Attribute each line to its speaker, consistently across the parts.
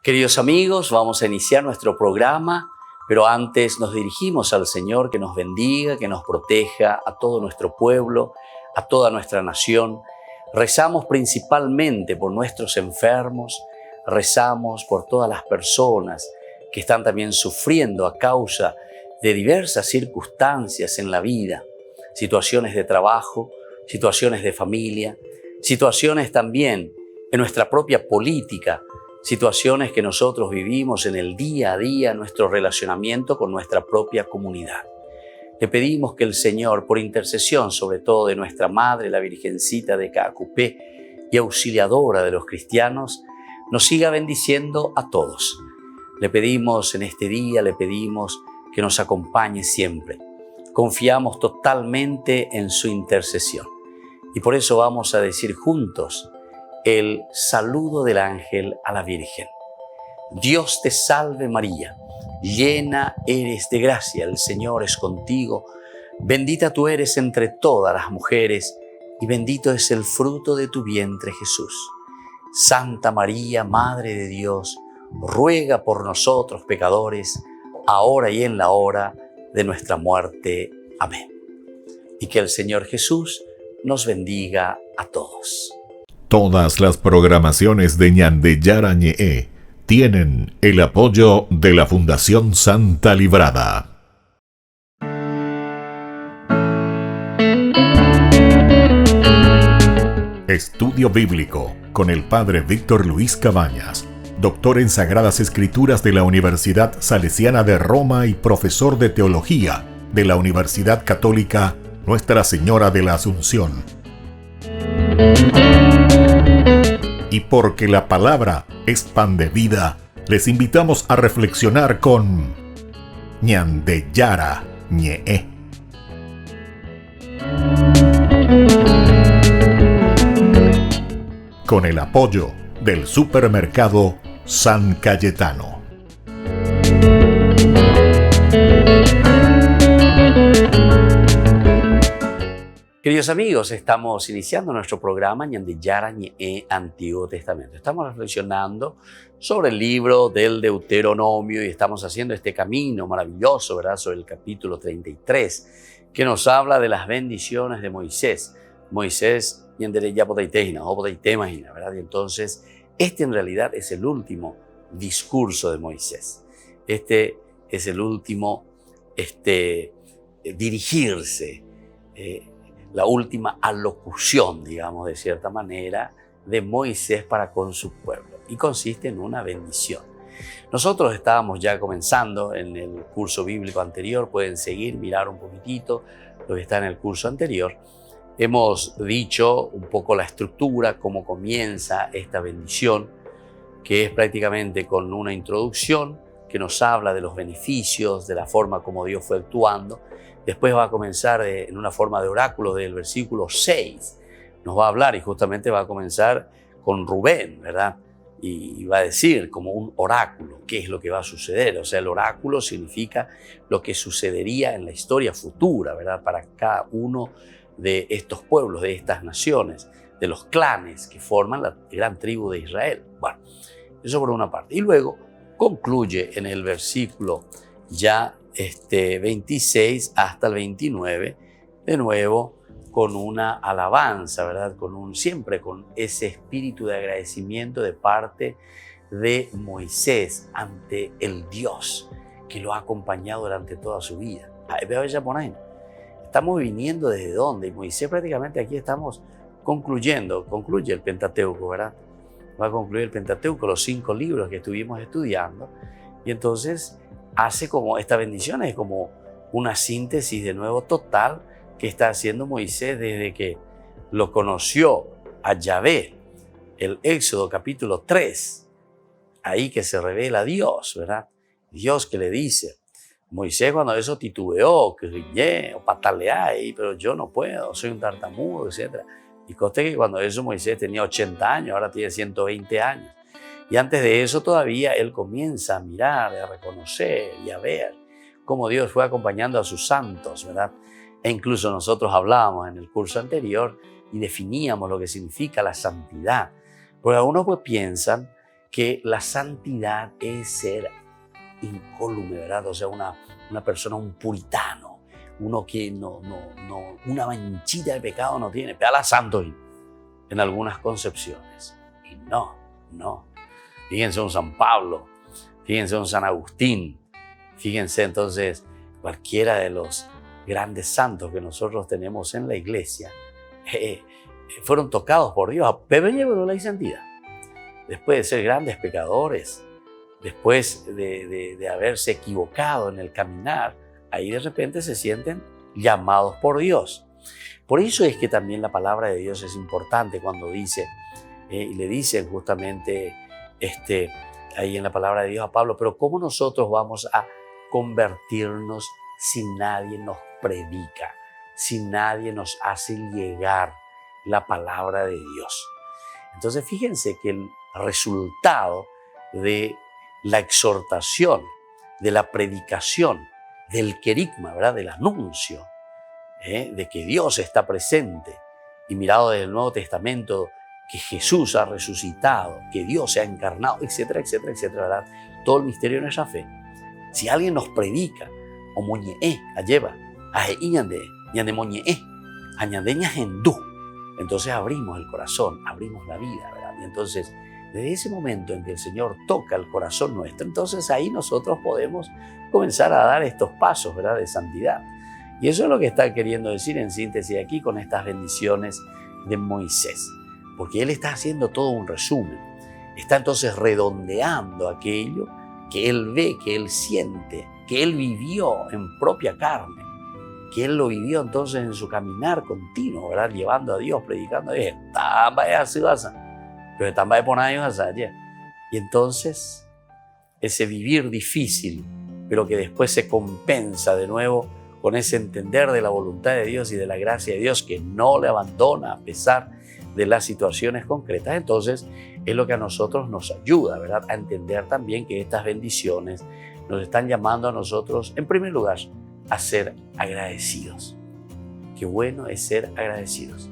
Speaker 1: Queridos amigos, vamos a iniciar nuestro programa, pero antes nos dirigimos al Señor que nos bendiga, que nos proteja a todo nuestro pueblo, a toda nuestra nación. Rezamos principalmente por nuestros enfermos, rezamos por todas las personas que están también sufriendo a causa de diversas circunstancias en la vida, situaciones de trabajo, situaciones de familia, situaciones también en nuestra propia política, situaciones que nosotros vivimos en el día a día, nuestro relacionamiento con nuestra propia comunidad. Le pedimos que el Señor, por intercesión sobre todo de nuestra Madre, la Virgencita de Caacupé y auxiliadora de los cristianos, nos siga bendiciendo a todos. Le pedimos en este día, le pedimos que nos acompañe siempre. Confiamos totalmente en su intercesión. Y por eso vamos a decir juntos el saludo del ángel a la Virgen. Dios te salve María, llena eres de gracia, el Señor es contigo. Bendita tú eres entre todas las mujeres y bendito es el fruto de tu vientre Jesús. Santa María, Madre de Dios, ruega por nosotros pecadores, ahora y en la hora de nuestra muerte. Amén. Y que el Señor Jesús nos bendiga a todos.
Speaker 2: Todas las programaciones de Ñandeyara Ñe'e tienen el apoyo de la Fundación Santa Librada. Estudio Bíblico con el Padre Víctor Luis Cabañas, doctor en Sagradas Escrituras de la Universidad Salesiana de Roma y profesor de Teología de la Universidad Católica Nuestra Señora de la Asunción. Y porque la palabra es pan de vida, les invitamos a reflexionar con Ñandeyara Ñe'e. Con el apoyo del supermercado San Cayetano.
Speaker 1: Queridos amigos, estamos iniciando nuestro programa Ñandeyara Ñe'e Antiguo Testamento. Estamos reflexionando sobre el libro del Deuteronomio y estamos haciendo este camino maravilloso, ¿verdad? Sobre el capítulo 33, que nos habla de las bendiciones de Moisés. Moisés, ¿verdad? Y entonces, este en realidad es el último discurso de Moisés. Este es el último dirigirse, la última alocución, digamos, de cierta manera, de Moisés para con su pueblo. Y consiste en una bendición. Nosotros estábamos ya comenzando en el curso bíblico anterior. Pueden seguir, mirar un poquitito lo que está en el curso anterior. Hemos dicho un poco la estructura, cómo comienza esta bendición, que es prácticamente con una introducción que nos habla de los beneficios, de la forma como Dios fue actuando. Después va a comenzar en una forma de oráculo del versículo 6. Nos va a hablar y justamente va a comenzar con Rubén, ¿verdad? Y va a decir como un oráculo qué es lo que va a suceder. O sea, el oráculo significa lo que sucedería en la historia futura, ¿verdad? Para cada uno de estos pueblos, de estas naciones, de los clanes que forman la gran tribu de Israel. Bueno, eso por una parte. Y luego concluye en el versículo ya 26 hasta el 29, de nuevo con una alabanza, ¿verdad? Siempre con ese espíritu de agradecimiento de parte de Moisés ante el Dios que lo ha acompañado durante toda su vida. Estamos viniendo desde dónde, y Moisés prácticamente aquí estamos concluye el Pentateuco, ¿verdad? Va a concluir el Pentateuco, los 5 libros que estuvimos estudiando, y entonces hace como esta bendición, es como una síntesis de nuevo total que está haciendo Moisés desde que lo conoció a Yahvé, el Éxodo capítulo 3, ahí que se revela Dios, ¿verdad? Dios que le dice, Moisés cuando eso titubeó, que o pataleá ahí, pero yo no puedo, soy un tartamudo, etc. Y conste que cuando eso Moisés tenía 80 años, ahora tiene 120 años. Y antes de eso todavía él comienza a mirar, a reconocer y a ver cómo Dios fue acompañando a sus santos, ¿verdad? E incluso nosotros hablábamos en el curso anterior y definíamos lo que significa la santidad. Porque algunos pues piensan que la santidad es ser incólume, ¿verdad? O sea, una persona, un puritano, uno que una manchita de pecado no tiene, pero a la santo en algunas concepciones. Y no. Fíjense un San Pablo, fíjense un San Agustín, fíjense entonces cualquiera de los grandes santos que nosotros tenemos en la iglesia, fueron tocados por Dios, pero llevaron la santidad. Después de ser grandes pecadores, después de haberse equivocado en el caminar, ahí de repente se sienten llamados por Dios. Por eso es que también la palabra de Dios es importante cuando dice, y le dicen justamente ahí en la palabra de Dios a Pablo, pero ¿cómo nosotros vamos a convertirnos si nadie nos predica, si nadie nos hace llegar la palabra de Dios? Entonces fíjense que el resultado de la exhortación, de la predicación, del querigma, ¿verdad? Del anuncio, de que Dios está presente, y mirado desde el Nuevo Testamento, que Jesús ha resucitado, que Dios se ha encarnado, etcétera, etcétera, etcétera, ¿verdad? Todo el misterio de nuestra fe. Si alguien nos predica, o moñe'e, alleva, ajeíñande, ñande moñe'e, añandeña gendú, entonces abrimos el corazón, abrimos la vida, ¿verdad? Y entonces, desde ese momento en que el Señor toca el corazón nuestro, entonces ahí nosotros podemos comenzar a dar estos pasos, ¿verdad?, de santidad. Y eso es lo que está queriendo decir en síntesis aquí con estas bendiciones de Moisés. Porque él está haciendo todo un resumen. Está entonces redondeando aquello que él ve, que él siente, que él vivió en propia carne, que él lo vivió entonces en su caminar continuo, ¿verdad? Llevando a Dios, predicando a Dios. Y entonces ese vivir difícil, pero que después se compensa de nuevo con ese entender de la voluntad de Dios y de la gracia de Dios que no le abandona a pesar de las situaciones concretas, entonces es lo que a nosotros nos ayuda, ¿verdad?, a entender también que estas bendiciones nos están llamando a nosotros, en primer lugar, a ser agradecidos. Qué bueno es ser agradecidos.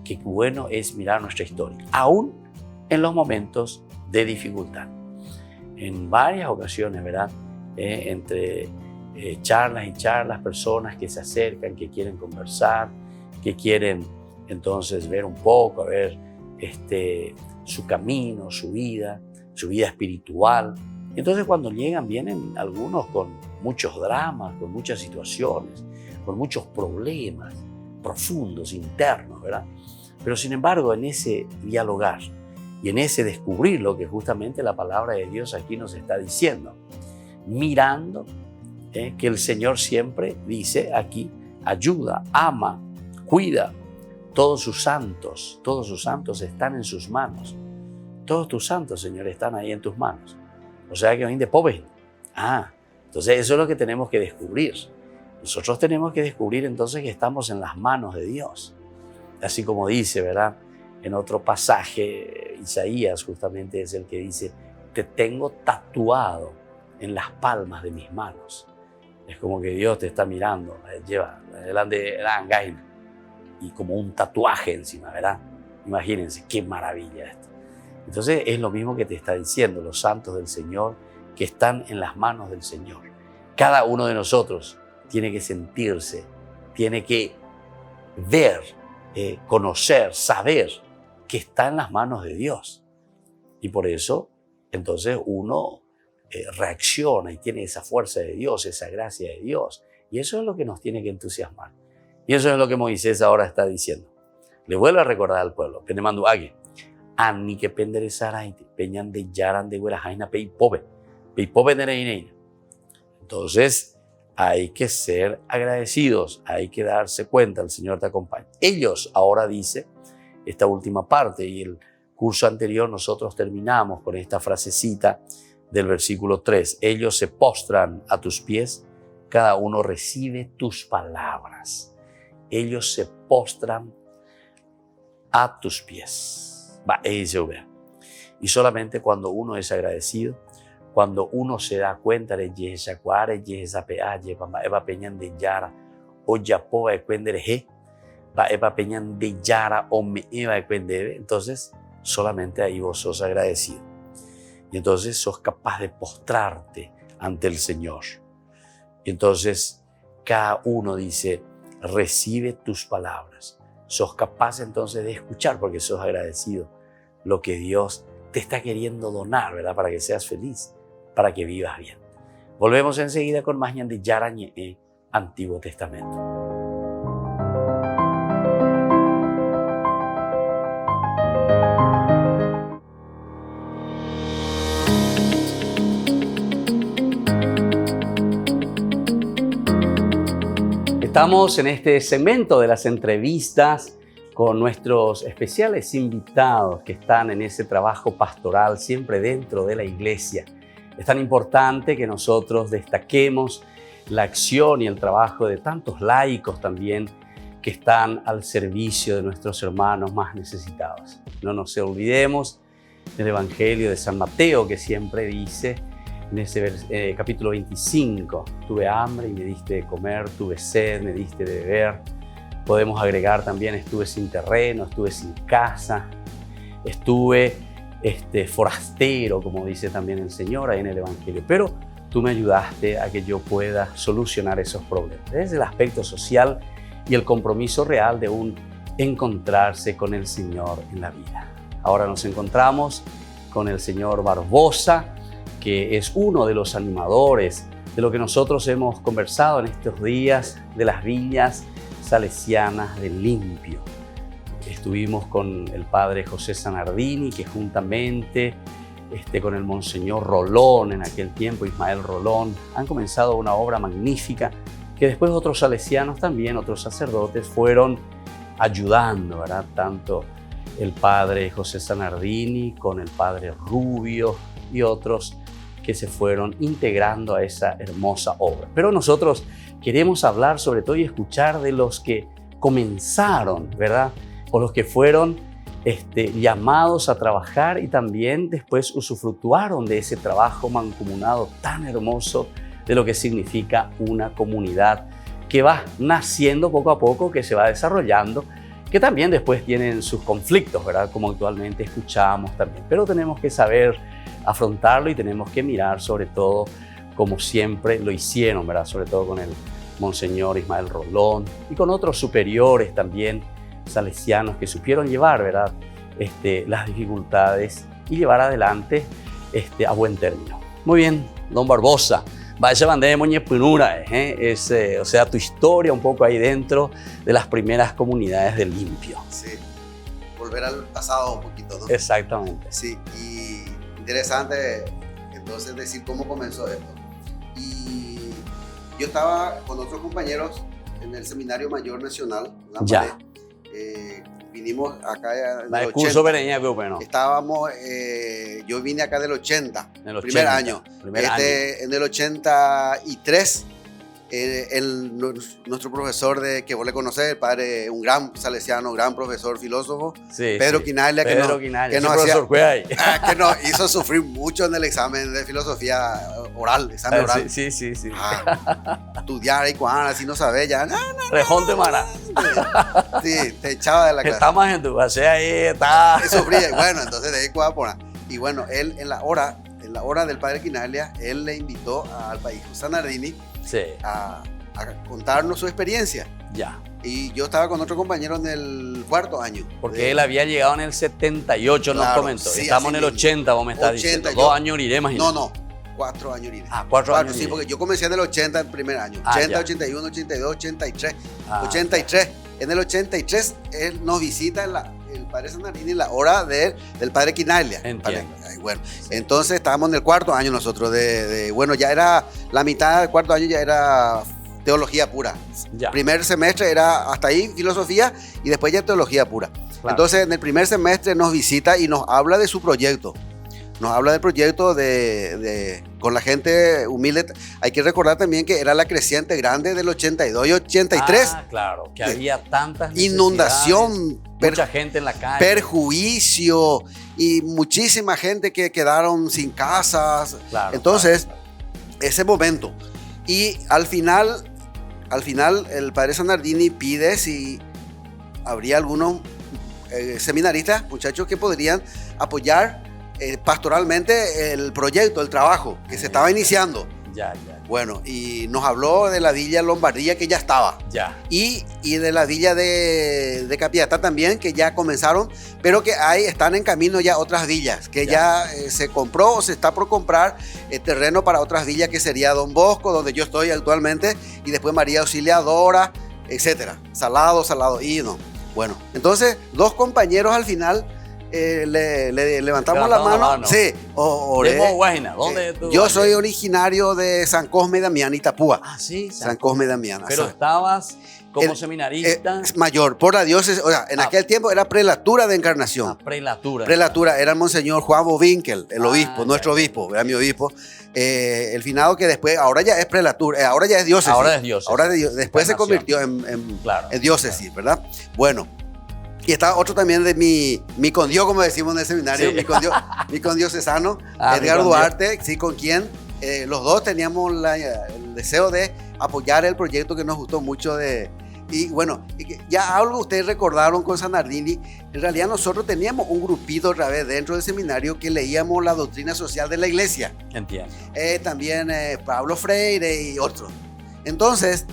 Speaker 1: Qué bueno es mirar nuestra historia, aún en los momentos de dificultad. En varias ocasiones, ¿verdad?, entre charlas y charlas, personas que se acercan, que quieren conversar, que quieren entonces ver un poco, a ver su camino, su vida espiritual. Entonces cuando llegan, vienen algunos con muchos dramas, con muchas situaciones, con muchos problemas profundos, internos, ¿verdad? Pero sin embargo, en ese dialogar y en ese descubrir lo que justamente la palabra de Dios aquí nos está diciendo, mirando que el Señor siempre dice aquí, ayuda, ama, cuida. Todos sus santos están en sus manos. Todos tus santos, Señor, están ahí en tus manos. O sea que hoy de pobre. Entonces eso es lo que tenemos que descubrir. Nosotros tenemos que descubrir entonces que estamos en las manos de Dios. Así como dice, ¿verdad?, en otro pasaje, Isaías justamente es el que dice, te tengo tatuado en las palmas de mis manos. Es como que Dios te está mirando, lleva delante de la angaina y como un tatuaje encima, ¿verdad? Imagínense, qué maravilla esto. Entonces es lo mismo que te está diciendo los santos del Señor que están en las manos del Señor. Cada uno de nosotros tiene que sentirse, tiene que ver, conocer, saber que está en las manos de Dios. Y por eso, entonces uno reacciona y tiene esa fuerza de Dios, esa gracia de Dios. Y eso es lo que nos tiene que entusiasmar. Y eso es lo que Moisés ahora está diciendo. Le vuelve a recordar al pueblo. Ani que penderezarai, peñan de yaran de guerajaina peipobe nereina. Entonces, hay que ser agradecidos, hay que darse cuenta, el Señor te acompaña. Ellos, ahora dice, esta última parte, y el curso anterior nosotros terminamos con esta frasecita del versículo 3. Ellos se postran a tus pies, cada uno recibe tus palabras. Ellos se postran a tus pies. Y solamente cuando uno es agradecido, cuando uno se da cuenta de entonces solamente ahí vos sos agradecido. Y entonces sos capaz de postrarte ante el Señor. Y entonces cada uno dice, recibe tus palabras. Sos capaz entonces de escuchar porque sos agradecido lo que Dios te está queriendo donar, ¿verdad? Para que seas feliz, para que vivas bien. Volvemos enseguida con más Ñandi Yarañe, Antiguo Testamento. Estamos en este segmento de las entrevistas con nuestros especiales invitados que están en ese trabajo pastoral siempre dentro de la iglesia. Es tan importante que nosotros destaquemos la acción y el trabajo de tantos laicos también que están al servicio de nuestros hermanos más necesitados. No nos olvidemos del Evangelio de San Mateo, que siempre dice en ese capítulo 25, tuve hambre y me diste de comer, tuve sed, me diste de beber. Podemos agregar también, estuve sin terreno, estuve sin casa, estuve forastero, como dice también el Señor ahí en el Evangelio. Pero tú me ayudaste a que yo pueda solucionar esos problemas. Es el aspecto social y el compromiso real de un encontrarse con el Señor en la vida. Ahora nos encontramos con el señor Barbosa, que es uno de los animadores de lo que nosotros hemos conversado en estos días de las villas salesianas del Limpio. Estuvimos con el padre José Zanardini, que juntamente con el monseñor Rolón, en aquel tiempo Ismael Rolón, han comenzado una obra magnífica que después otros salesianos también, otros sacerdotes, fueron ayudando, ¿verdad? Tanto el padre José Zanardini con el padre Rubio y otros que se fueron integrando a esa hermosa obra. Pero nosotros queremos hablar sobre todo y escuchar de los que comenzaron, ¿verdad? O los que fueron llamados a trabajar y también después usufructuaron de ese trabajo mancomunado tan hermoso de lo que significa una comunidad que va naciendo poco a poco, que se va desarrollando, que también después tienen sus conflictos, ¿verdad? Como actualmente escuchamos también. Pero tenemos que saber afrontarlo y tenemos que mirar sobre todo como siempre lo hicieron, ¿verdad? Sobre todo con el monseñor Ismael Rolón y con otros superiores también salesianos que supieron llevar, ¿verdad? Las dificultades y llevar adelante a buen término. Muy bien, don Barbosa, vaya bandera moñe punura, o sea, tu historia un poco ahí dentro de las primeras comunidades del Limpio.
Speaker 3: Sí, volver al pasado un poquito, ¿no?
Speaker 1: Exactamente.
Speaker 3: Sí, y interesante entonces decir cómo comenzó esto. Y yo estaba con otros compañeros en el Seminario Mayor Nacional,
Speaker 1: ya.
Speaker 3: Vinimos acá en el 80. Estábamos, yo vine acá del 80, primer año. En el 83, nuestro profesor que vos le conocés, el padre, un gran salesiano, gran profesor, filósofo,
Speaker 1: sí,
Speaker 3: Pedro Quinaglia, que nos hizo sufrir mucho en el examen de filosofía oral, examen oral.
Speaker 1: Sí.
Speaker 3: Estudiar y cuando así no sabés ya.
Speaker 1: Rejonte Mara.
Speaker 3: Sí, te echaba de la clase.
Speaker 1: Estamos en tu base ahí, está.
Speaker 3: Sufría, y bueno, entonces de ahí cuadra. Y bueno, él en la hora del padre Quinaglia, él le invitó al padre Zanardini, sí, a contarnos su experiencia.
Speaker 1: Ya.
Speaker 3: Y yo estaba con otro compañero en el cuarto año.
Speaker 1: Porque él había llegado en el 78, claro, nos comentó. Sí, estamos en el 80, vos me estás diciendo. 2 años iré, imagínate.
Speaker 3: No, 4 años iré.
Speaker 1: 4 años.
Speaker 3: Sí, porque yo comencé en el 80 el primer año. 80, ya. 81, 82, 83. 83. En el 83, él nos visita el padre Zanardini en la hora del padre Quinaglia.
Speaker 1: Entiendo.
Speaker 3: Bueno, sí. Entonces estábamos en el cuarto año nosotros. Bueno, ya era la mitad del cuarto año, ya era teología pura.
Speaker 1: Ya.
Speaker 3: Primer semestre era hasta ahí filosofía y después ya teología pura. Claro. Entonces en el primer semestre nos visita y nos habla de su proyecto. Nos habla del proyecto con la gente humilde. Hay que recordar también que era la creciente grande del 82 y 83.
Speaker 1: Claro, que había tantas
Speaker 3: inundación,
Speaker 1: mucha gente en la calle,
Speaker 3: perjuicio y muchísima gente que quedaron sin casas.
Speaker 1: Claro,
Speaker 3: entonces, ese momento. Y al final el padre Zanardini pide si habría algunos seminaristas, muchachos que podrían apoyar pastoralmente el proyecto, el trabajo que se estaba iniciando.
Speaker 1: Ya.
Speaker 3: Bueno, y nos habló de la villa Lombardía que ya estaba.
Speaker 1: Ya.
Speaker 3: Y de la villa de Capiatá también, que ya comenzaron, pero que están en camino ya otras villas, que ya se compró o se está por comprar terreno para otras villas, que sería Don Bosco, donde yo estoy actualmente, y después María Auxiliadora, etcétera. Salado, y no. Bueno, entonces, dos compañeros al final le levantamos la mano. Sí,
Speaker 1: ¿Dónde tú?
Speaker 3: Yo soy originario de San Cosme y Damián, Itapúa.
Speaker 1: Ah, sí.
Speaker 3: San Cosme y Damián.
Speaker 1: Pero estabas como seminarista.
Speaker 3: Mayor, por la diócesis. O sea, en aquel tiempo era prelatura de Encarnación.
Speaker 1: Prelatura.
Speaker 3: Prelatura, era el monseñor Juan Bovinkel, el obispo, nuestro obispo, era mi obispo. El finado que después, ahora ya es prelatura, ahora ya es diócesis.
Speaker 1: Ahora es diócesis.
Speaker 3: Después se convirtió en diócesis, ¿verdad? Bueno. Y estaba otro también de mi condio, como decimos en el seminario, sí. mi condiocesano, Edgar Duarte, sí, con quien los dos teníamos el deseo de apoyar el proyecto que nos gustó mucho y bueno, ya algo ustedes recordaron con Sanardini. En realidad nosotros teníamos un grupito otra vez dentro del seminario que leíamos la doctrina social de la iglesia.
Speaker 1: Entiendo.
Speaker 3: También Pablo Freire y otros. Entonces,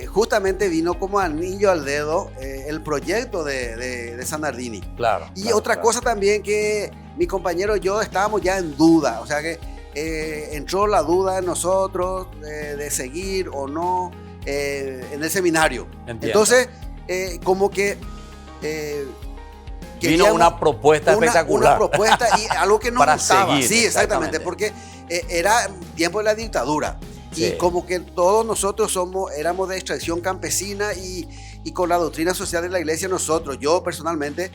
Speaker 3: justamente vino como anillo al dedo el proyecto de Sanardini.
Speaker 1: Claro.
Speaker 3: Y otra cosa también, que mi compañero y yo estábamos ya en duda, o sea que entró la duda en nosotros de seguir o no en el seminario. Entiendo. Entonces, como que
Speaker 1: vino una propuesta espectacular.
Speaker 3: Una propuesta y algo que nos gustaba.
Speaker 1: Seguir,
Speaker 3: sí, exactamente, porque era tiempo de la dictadura. Sí. Y como que todos nosotros éramos de extracción campesina y con la doctrina social de la iglesia yo personalmente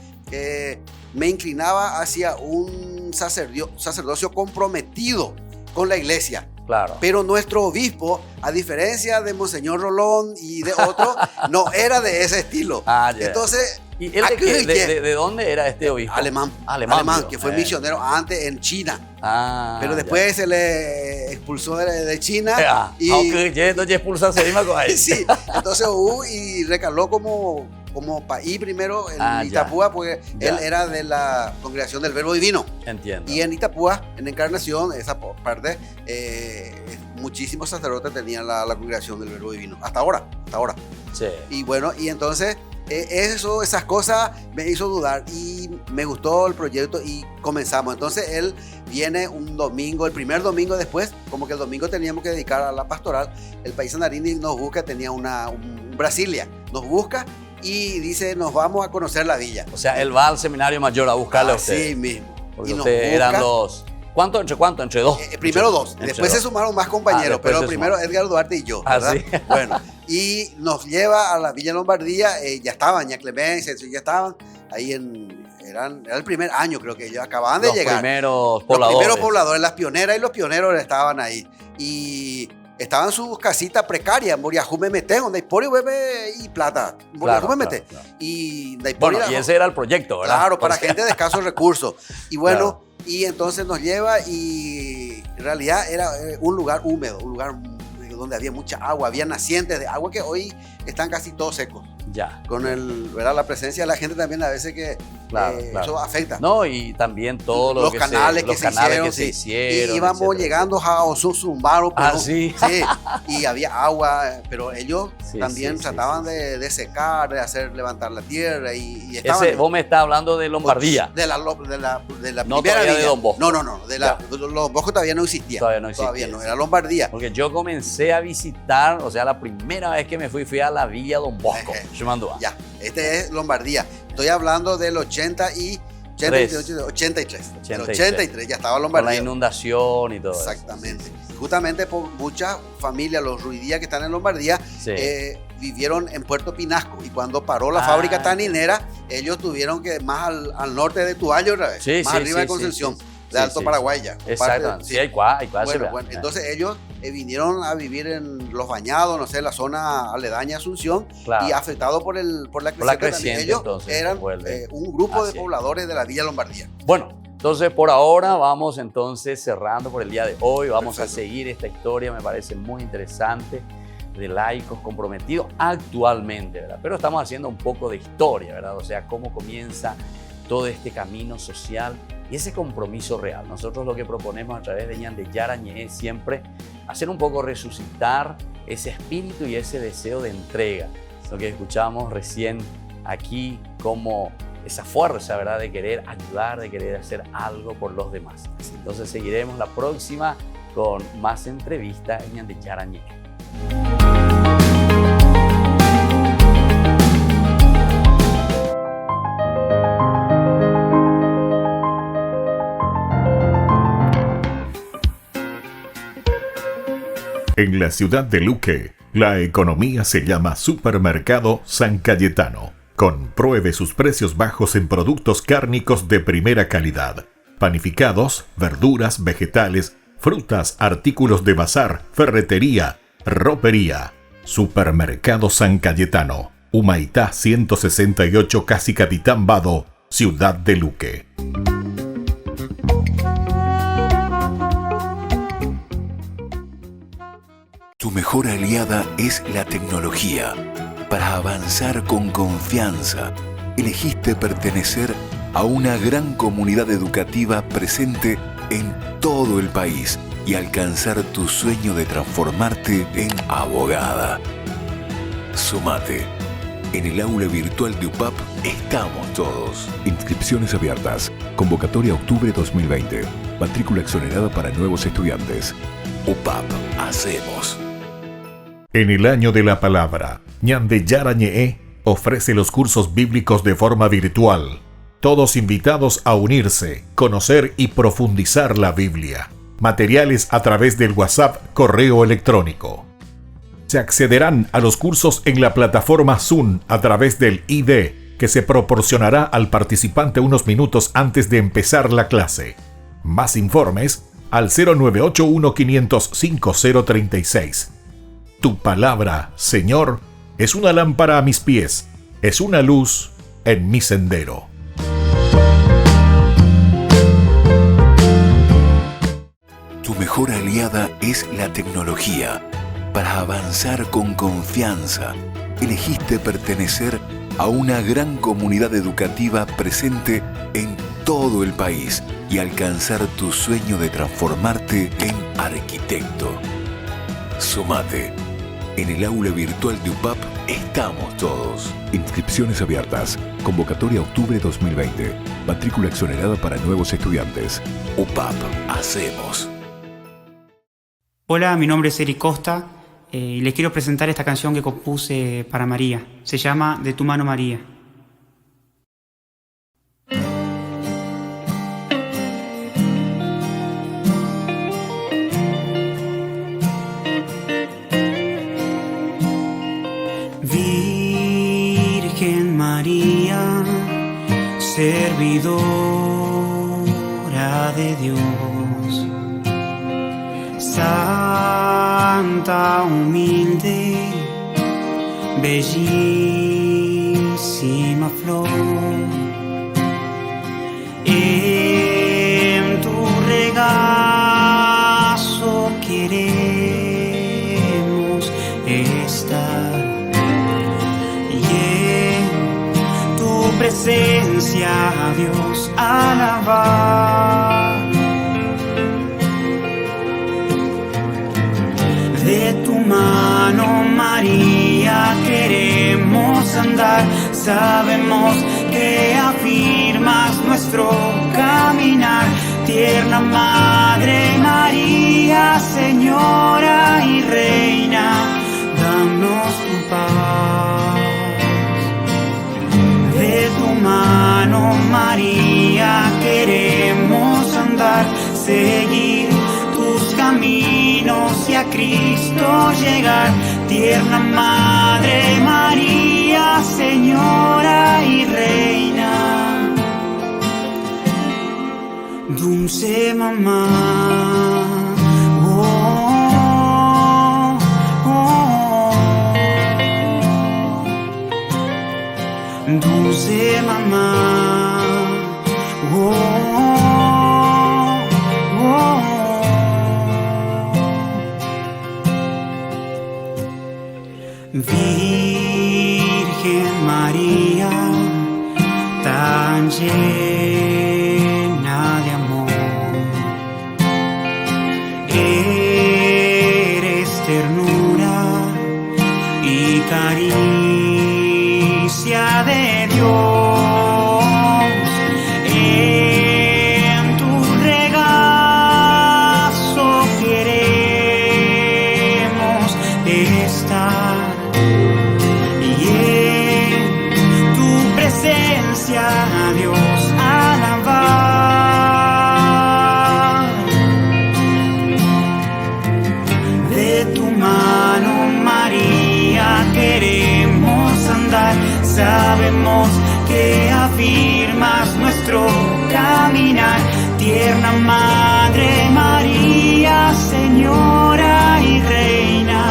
Speaker 3: me inclinaba hacia un sacerdocio comprometido con la iglesia.
Speaker 1: Claro.
Speaker 3: Pero nuestro obispo, a diferencia de Monseñor Rolón y de otros, no era de ese estilo. Entonces,
Speaker 1: ¿y él de dónde era este obispo?
Speaker 3: Alemán, que fue misionero antes en China. Pero después se le expulsó de China. Sí, entonces y recaló como país primero en Itapúa, porque él era de la congregación del Verbo Divino.
Speaker 1: Entiendo.
Speaker 3: Y en Itapúa, en Encarnación, esa parte, muchísimos sacerdotes tenían la congregación del Verbo Divino. Hasta ahora.
Speaker 1: Sí.
Speaker 3: Y bueno, y entonces esas cosas me hizo dudar y me gustó el proyecto y comenzamos. Entonces él viene un domingo, el primer domingo después, como que el domingo teníamos que dedicar a la pastoral. El país Sanardini nos busca, tenía un Brasilia, nos busca y dice, nos vamos a conocer la villa.
Speaker 1: O sea, él va al seminario mayor a buscarle a usted.
Speaker 3: Sí mismo.
Speaker 1: Porque ustedes eran dos. ¿Cuánto? ¿Entre dos?
Speaker 3: Primero dos. Después se sumaron más compañeros, pero primero Edgar Duarte y yo, ¿verdad?
Speaker 1: Sí.
Speaker 3: Bueno, y nos lleva a la Villa Lombardía. Ya estaban, ya Clemencia, ya estaban ahí era el primer año, creo que ellos acababan de llegar.
Speaker 1: Los
Speaker 3: primeros pobladores, las pioneras y los pioneros estaban ahí. Y estaban sus casitas precarias, Moriajume Mete, donde hay pori, bebé y plata. Moriajume Mete.
Speaker 1: Y ese era el proyecto, ¿verdad?
Speaker 3: Claro, para gente de escasos recursos. Y bueno, y entonces nos lleva y en realidad era un lugar húmedo, un lugar donde había mucha agua, había nacientes de agua que hoy están casi todos secos.
Speaker 1: Ya.
Speaker 3: Con la presencia de la gente también a veces que eso afecta.
Speaker 1: No, y también todos los canales que se hicieron.
Speaker 3: Y íbamos llegando a Osuzumbaro.
Speaker 1: Sí.
Speaker 3: Sí, y había agua, pero ellos también trataban de secar, de hacer levantar la tierra y estaban.
Speaker 1: Vos me estás hablando de Lombardía.
Speaker 3: De la
Speaker 1: no
Speaker 3: primera
Speaker 1: villa.
Speaker 3: De
Speaker 1: Don Bosco.
Speaker 3: No, Don Bosco todavía no existía. Todavía no, era Lombardía.
Speaker 1: Porque yo comencé a visitar, o sea, la primera vez que me fui a la Villa Don Bosco.
Speaker 3: Ya, este es Lombardía. Estoy hablando del 83. Del 83, ya estaba Lombardía.
Speaker 1: Con la inundación y todo.
Speaker 3: Exactamente. Eso. Justamente por muchas familias, los Ruidías que están en Lombardía, vivieron en Puerto Pinasco. Y cuando paró la fábrica taninera, ellos tuvieron que más al norte de Tuayo otra vez, más arriba de Concepción. De Alto Paraguay ya.
Speaker 1: Exacto. Sí, hay
Speaker 3: bueno, entonces ellos vinieron a vivir en Los Bañados, no sé, la zona aledaña a Asunción, y afectados por la creciente. Ellos
Speaker 1: entonces,
Speaker 3: eran un grupo de pobladores de la Villa Lombardía.
Speaker 1: Bueno, entonces por ahora vamos cerrando por el día de hoy. Vamos a seguir esta historia, me parece muy interesante, de laicos comprometidos actualmente, ¿verdad? Pero estamos haciendo un poco de historia, ¿verdad? O sea, cómo comienza todo este camino social y ese compromiso real. Nosotros lo que proponemos a través de Ñande Yarañé es siempre hacer un poco resucitar ese espíritu y ese deseo de entrega. Lo que escuchamos recién aquí, como esa fuerza, ¿verdad?, de querer ayudar, de querer hacer algo por los demás. Entonces seguiremos la próxima con más entrevistas en Ñande Yarañé.
Speaker 2: En la ciudad de Luque, la economía se llama Supermercado San Cayetano. Compruebe sus precios bajos en productos cárnicos de primera calidad. Panificados, verduras, vegetales, frutas, artículos de bazar, ferretería, ropería. Supermercado San Cayetano, Humaitá 168, Casi Capitán Vado, ciudad de Luque.
Speaker 4: Tu mejor aliada es la tecnología. Para avanzar con confianza, elegiste pertenecer a una gran comunidad educativa presente en todo el país y alcanzar tu sueño de transformarte en abogada. Sumate. En el aula virtual de UPAP estamos todos. Inscripciones abiertas. Convocatoria octubre 2020. Matrícula exonerada para nuevos estudiantes. UPAP. Hacemos.
Speaker 2: En el año de la palabra, Ñande Yarañé ofrece los cursos bíblicos de forma virtual. Todos invitados a unirse, conocer y profundizar la Biblia. Materiales a través del WhatsApp, correo electrónico. Se accederán a los cursos en la plataforma Zoom a través del ID, que se proporcionará al participante unos minutos antes de empezar la clase. Más informes al 0981 505 036. Tu palabra, Señor, es una lámpara a mis pies, es una luz en mi sendero.
Speaker 4: Tu mejor aliada es la tecnología. Para avanzar con confianza, elegiste pertenecer a una gran comunidad educativa presente en todo el país y alcanzar tu sueño de transformarte en arquitecto. Sumate. En el aula virtual de UPAP estamos todos. Inscripciones abiertas. Convocatoria octubre 2020. Matrícula exonerada para nuevos estudiantes. UPAP. Hacemos.
Speaker 5: Hola, mi nombre es Eric Costa y les quiero presentar esta canción que compuse para María. Se llama De tu mano, María. Virgen María, servidora de Dios, santa, humilde, bellísima flor, en tu regazo queremos estar. Presencia a Dios alabar. De tu mano, María, queremos andar. Sabemos que afirmas nuestro caminar. Tierna Madre María, Señora y Reina, danos tu paz. De tu mano, María, queremos andar, seguir tus caminos y a Cristo llegar. Tierna Madre María, Señora y Reina, dulce mamá. Dulce mamá, oh, oh, Virgen María, tan llena Eres ternura y caricia de Dios. En tu regazo queremos estar, y en tu presencia, Dios, alabar. De tu mano, María, queremos andar. Sabemos que afirmas nuestro caminar. Tierna Madre María, Señora y Reina,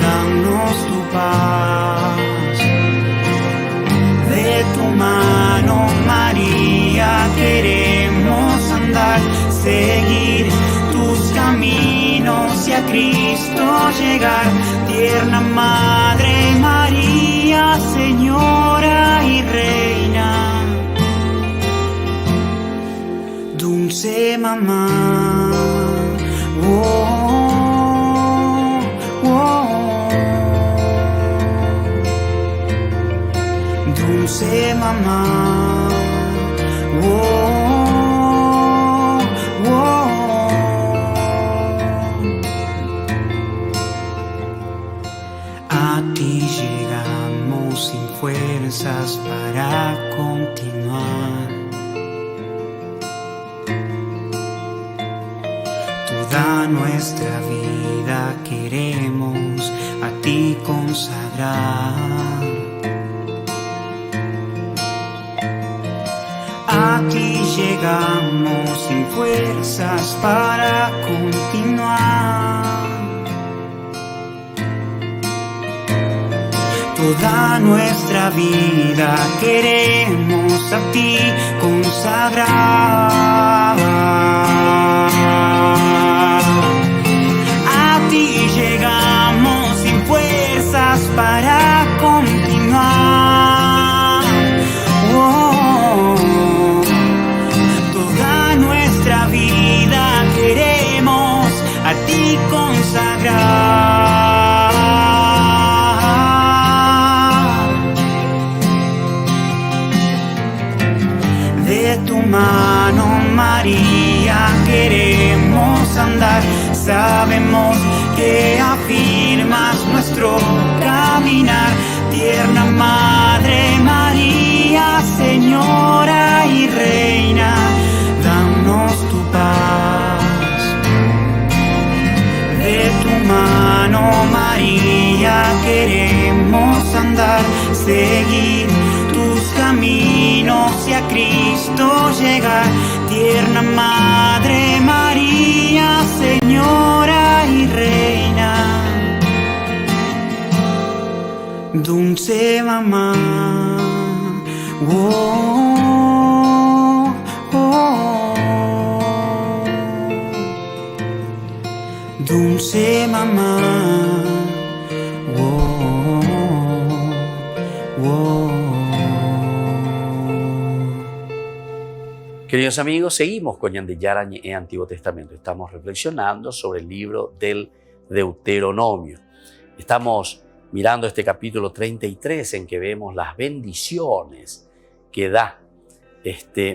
Speaker 5: danos tu paz. De tu mano, María, queremos andar, seguir tus caminos y a Cristo llegar. Tierna Madre María, Señora y Reina, dulce mamá. Oh, oh, dulce mamá. Oh, oh. A ti llegamos sin fuerzas para continuar. Toda nuestra vida queremos a ti consagrar. A ti llegamos sin fuerzas para continuar. Toda nuestra vida queremos a ti consagrar. A ti llegamos sin fuerzas para continuar. Oh, toda nuestra vida queremos a ti consagrar. De tu mano, María, queremos andar. Sabemos que afirmas nuestro caminar. Tierna Madre María, Señora y Reina, danos tu paz. De tu mano, María, queremos andar, seguir tus caminos y a Cristo llegar. Tierna Madre María, Señora y Reina, dulce mamá. Oh, oh, dulce mamá. Oh, oh.
Speaker 1: Queridos amigos, seguimos con Ñandeyara en Antiguo Testamento. Estamos reflexionando sobre el libro del Deuteronomio. Estamos mirando este capítulo 33 en que vemos las bendiciones que da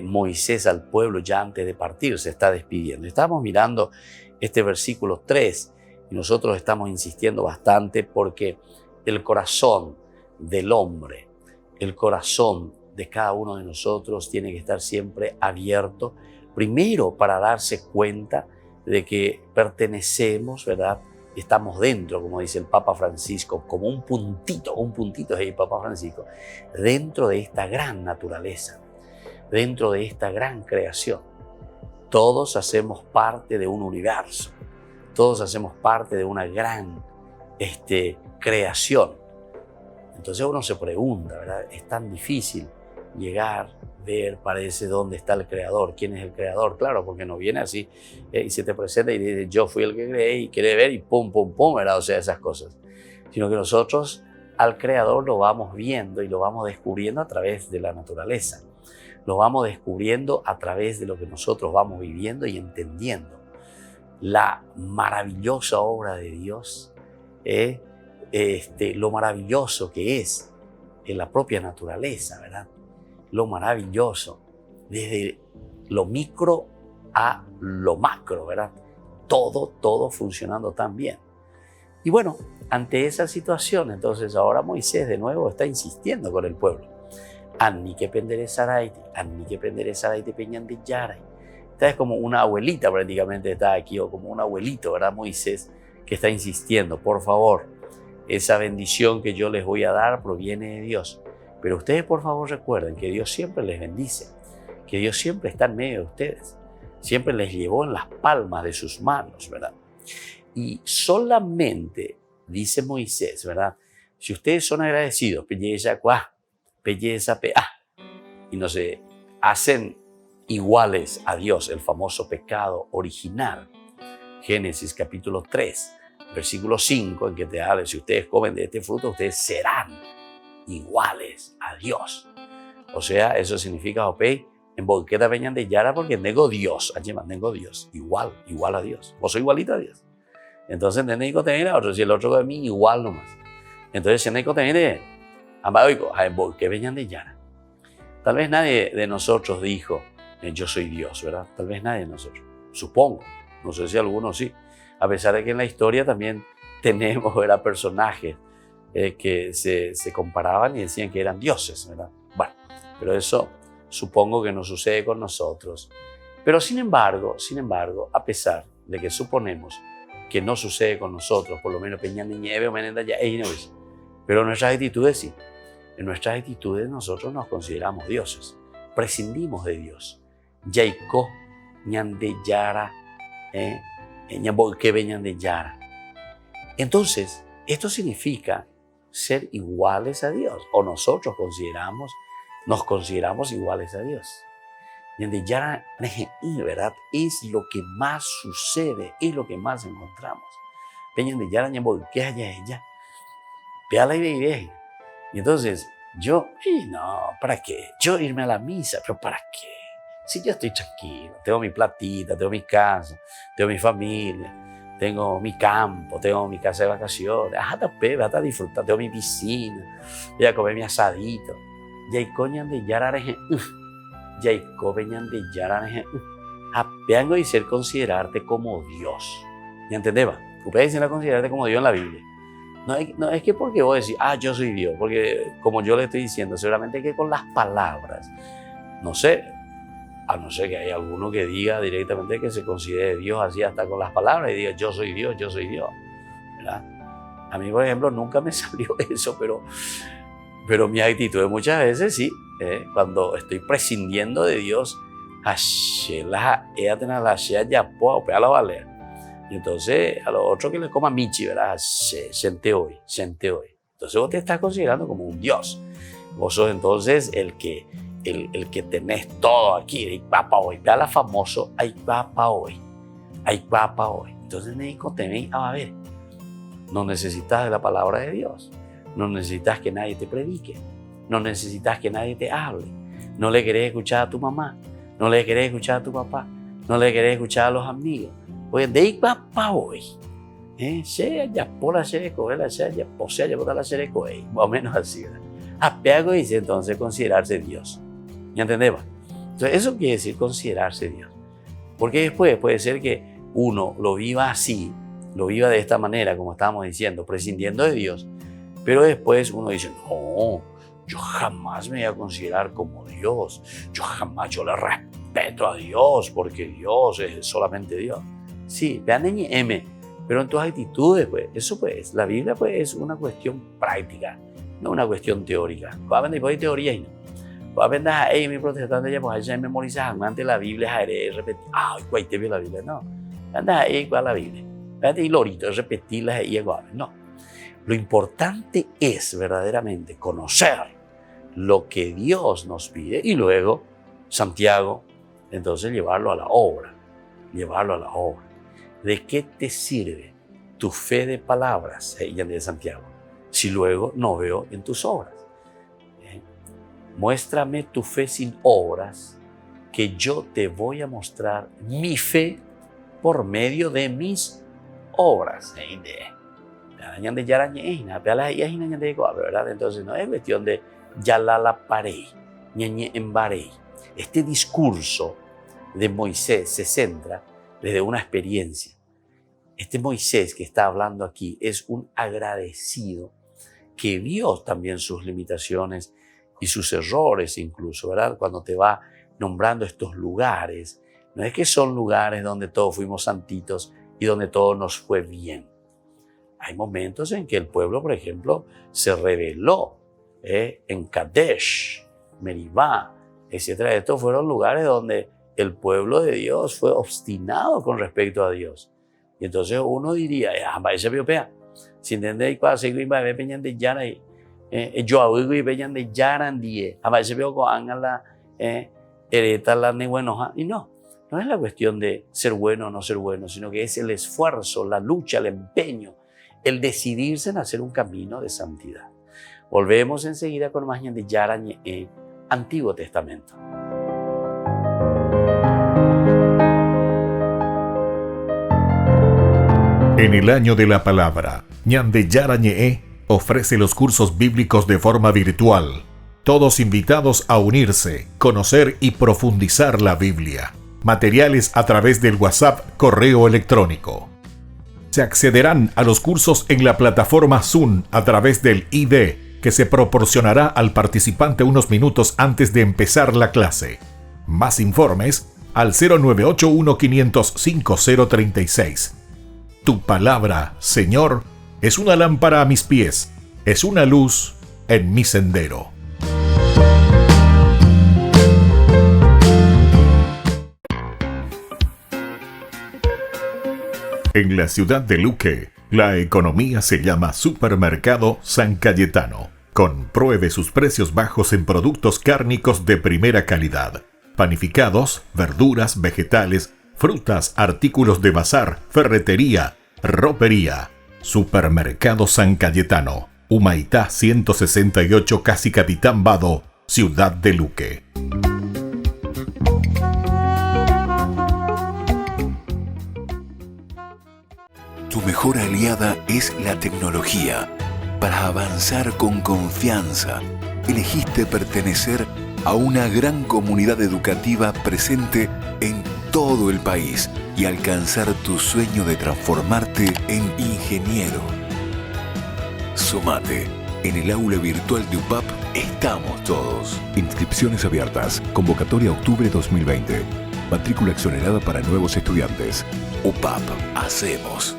Speaker 1: Moisés al pueblo ya antes de partir, se está despidiendo. Estamos mirando este versículo 3 y nosotros estamos insistiendo bastante porque el corazón del hombre, el corazón de cada uno de nosotros tiene que estar siempre abierto, primero para darse cuenta de que pertenecemos, ¿verdad? Estamos dentro, como dice el Papa Francisco, como un puntito es el Papa Francisco, dentro de esta gran naturaleza, dentro de esta gran creación. Todos hacemos parte de un universo, todos hacemos parte de una gran creación. Entonces uno se pregunta, ¿verdad? Es tan difícil llegar, ver, parece dónde está el creador, quién es el creador. Claro, porque no viene así y se te presenta y dice yo fui el que creé y quiere ver y pum, pum, pum, ¿verdad? O sea, esas cosas. Sino que nosotros al creador lo vamos viendo y lo vamos descubriendo a través de la naturaleza. Lo vamos descubriendo a través de lo que nosotros vamos viviendo y entendiendo. la maravillosa obra de Dios, lo maravilloso que es en la propia naturaleza, ¿verdad? Lo maravilloso, desde lo micro a lo macro, ¿verdad? Todo funcionando tan bien. Y bueno, ante esa situación, entonces ahora Moisés de nuevo está insistiendo con el pueblo. Anni que penderezaraite peñan de yaray. Esta es como una abuelita prácticamente está aquí, o como un abuelito, ¿verdad? Moisés, que está insistiendo, por favor, esa bendición que yo les voy a dar proviene de Dios. Pero ustedes, por favor, recuerden que Dios siempre les bendice, que Dios siempre está en medio de ustedes, siempre les llevó en las palmas de sus manos, ¿verdad? Y solamente, dice Moisés, ¿verdad? Si ustedes son agradecidos, y no se hacen iguales a Dios, el famoso pecado original, Génesis capítulo 3, versículo 5, en que te habla, si ustedes comen de este fruto, ustedes serán iguales a Dios. O sea, eso significa, en boqueta veñan de Yara, porque tengo Dios, tengo Dios, igual a Dios. Vos sois igualito a Dios. Entonces, tenéis que tener a otro, si el otro de mí, igual nomás. Entonces, tenéis que tener, en boqueta veñan de Yara. Tal vez nadie de nosotros dijo, yo soy Dios, ¿verdad? Tal vez nadie de nosotros, supongo. No sé si algunos sí. A pesar de que en la historia también tenemos, ¿verdad?, personajes que se comparaban y decían que eran dioses, ¿verdad? Bueno, pero eso supongo que no sucede con nosotros. Pero sin embargo, a pesar de que suponemos que no sucede con nosotros, por lo menos pero en nuestras actitudes sí. En nuestras actitudes nosotros nos consideramos dioses. Prescindimos de Dios. Yaiko, ñande yara, ñambolque veñan de yara. Entonces, esto significa ser iguales a Dios, o nosotros nos consideramos iguales a Dios. Ñande yara, ¿verdad? Es lo que más sucede, es lo que más encontramos. Veñan de yara, ñambolque allá ella. Veala y ve. Y entonces, ¿para qué? Yo irme a la misa, ¿pero para qué? Si yo estoy tranquilo, tengo mi platita, tengo mi casa, tengo mi familia, tengo mi campo, tengo mi casa de vacaciones, hasta disfrutar, tengo mi piscina, voy a comer mi asadito. Yaikoñan de yarareje, Yaikobeñan de yarareje, apeango y ser considerarte como Dios. ¿Ya entendés? Ustedes dicen considerarte como Dios en la Biblia. No es que porque vos decís, yo soy Dios, porque como yo le estoy diciendo, seguramente que con las palabras, no sé, a no ser que haya alguno que diga directamente que se considere Dios así hasta con las palabras y diga, yo soy Dios, ¿verdad? A mí, por ejemplo, nunca me salió eso, pero mi actitud muchas veces sí, cuando estoy prescindiendo de Dios, y entonces a los otros que les coma michi, ¿verdad? Sente hoy. Entonces vos te estás considerando como un Dios. Vos sos entonces el que tenés todo aquí. Hay papa hoy. Vea la famoso, hay papa hoy. Entonces a ver, no necesitas de la palabra de Dios. No necesitas que nadie te predique. No necesitas que nadie te hable. No le querés escuchar a tu mamá. No le querés escuchar a tu papá. No le querés escuchar a los amigos. Oye, de ahí va para hoy. Sea ya por la sereco, sea ya posea ya por la sereco, más o menos así, ¿verdad? Apego dice entonces considerarse Dios. ¿Ya entendés? Entonces, eso quiere decir considerarse Dios. Porque después puede ser que uno lo viva así, lo viva de esta manera, como estábamos diciendo, prescindiendo de Dios. Pero después uno dice, no, yo jamás me voy a considerar como Dios. Yo le respeto a Dios, porque Dios es solamente Dios. Sí, vean en M, pero en tus actitudes, pues, eso pues, la Biblia pues es una cuestión práctica, no una cuestión teórica. Va a vender por teoría y no. Va a vender mi protestante ya pues ya memorizan antes la Biblia, repetir, ¿cuál te vio la Biblia? No, anda ahí con la Biblia, anda y lorito, repetirlas y igual, no. Lo importante es verdaderamente conocer lo que Dios nos pide y luego Santiago, entonces llevarlo a la obra. ¿De qué te sirve tu fe de palabras, de Santiago, si luego no veo en tus obras? Muéstrame tu fe sin obras, que yo te voy a mostrar mi fe por medio de mis obras. ¿Verdad? Entonces no es cuestión de yalalaparei, ñeñe embarei. Este discurso de Moisés se centra desde una experiencia. Este Moisés que está hablando aquí es un agradecido que vio también sus limitaciones y sus errores incluso, ¿verdad? Cuando te va nombrando estos lugares, no es que son lugares donde todos fuimos santitos y donde todo nos fue bien. Hay momentos en que el pueblo, por ejemplo, se rebeló en Kadesh, Meribá, etc. Estos fueron lugares donde el pueblo de Dios fue obstinado con respecto a Dios. Y entonces uno diría, si entendéis cuál se iba a ver peñan de Yara y yo hago y peñan de Yara en die, a veces veo con Ángela hereta la nebuenoja. Y no es la cuestión de ser bueno o no ser bueno, sino que es el esfuerzo, la lucha, el empeño, el decidirse en hacer un camino de santidad. Volvemos enseguida con más de Yara Antiguo Testamento.
Speaker 2: En el año de la palabra, Ñande Yara Ñe'e ofrece los cursos bíblicos de forma virtual. Todos invitados a unirse, conocer y profundizar la Biblia. Materiales a través del WhatsApp, correo electrónico. Se accederán a los cursos en la plataforma Zoom a través del ID que se proporcionará al participante unos minutos antes de empezar la clase. Más informes al 0981 505 036. Tu palabra, Señor, es una lámpara a mis pies, es una luz en mi sendero. En la ciudad de Luque, la economía se llama Supermercado San Cayetano. Compruebe sus precios bajos en productos cárnicos de primera calidad. Panificados, verduras, vegetales, frutas, artículos de bazar, ferretería, ropería. Supermercado San Cayetano, Humaitá 168, Casi Capitán Vado, Ciudad de Luque.
Speaker 4: Tu mejor aliada es la tecnología. Para avanzar con confianza, elegiste pertenecer a una gran comunidad educativa presente en todo el país y alcanzar tu sueño de transformarte en ingeniero. Sumate. En el aula virtual de UPAP estamos todos. Inscripciones abiertas. Convocatoria octubre 2020. Matrícula exonerada para nuevos estudiantes. UPAP. Hacemos.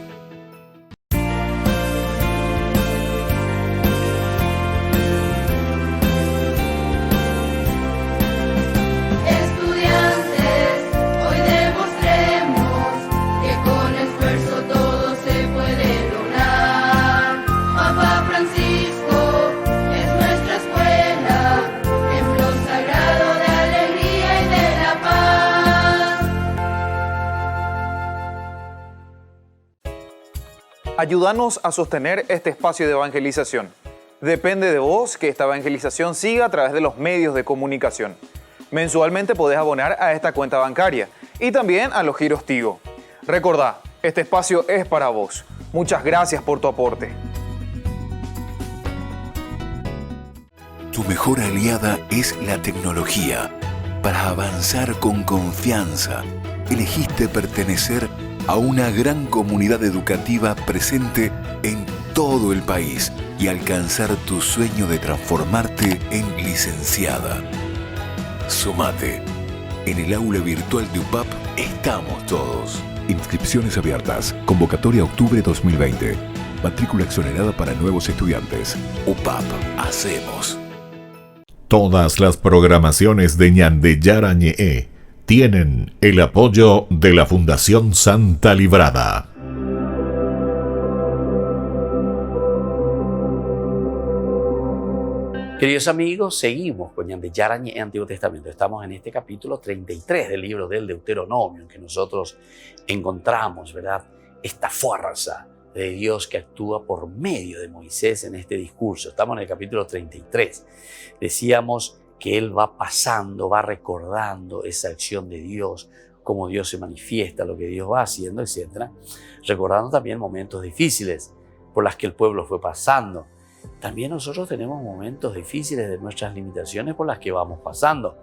Speaker 6: Ayúdanos a sostener este espacio de evangelización. Depende de vos que esta evangelización siga a través de los medios de comunicación. Mensualmente podés abonar a esta cuenta bancaria y también a los giros Tigo. Recordá, este espacio es para vos. Muchas gracias por tu aporte.
Speaker 4: Tu mejor aliada es la tecnología. Para avanzar con confianza, elegiste pertenecer a una gran comunidad educativa presente en todo el país y alcanzar tu sueño de transformarte en licenciada. Sumate. En el aula virtual de UPAP estamos todos. Inscripciones abiertas. Convocatoria octubre 2020. Matrícula exonerada para nuevos estudiantes. UPAP. Hacemos.
Speaker 2: Todas las programaciones de Ñande Yara Ñe'e tienen el apoyo de la Fundación Santa Librada.
Speaker 1: Queridos amigos, seguimos con Ñande Yara Ñe'e Antiguo Testamento. Estamos en este capítulo 33 del libro del Deuteronomio, en que nosotros encontramos, ¿verdad?, esta fuerza de Dios que actúa por medio de Moisés en este discurso. Estamos en el capítulo 33. Decíamos que él va pasando, va recordando esa acción de Dios cómo Dios se manifiesta, lo que Dios va haciendo, etc. Recordando también momentos difíciles por las que el pueblo fue pasando. También nosotros tenemos momentos difíciles de nuestras limitaciones por las que vamos pasando.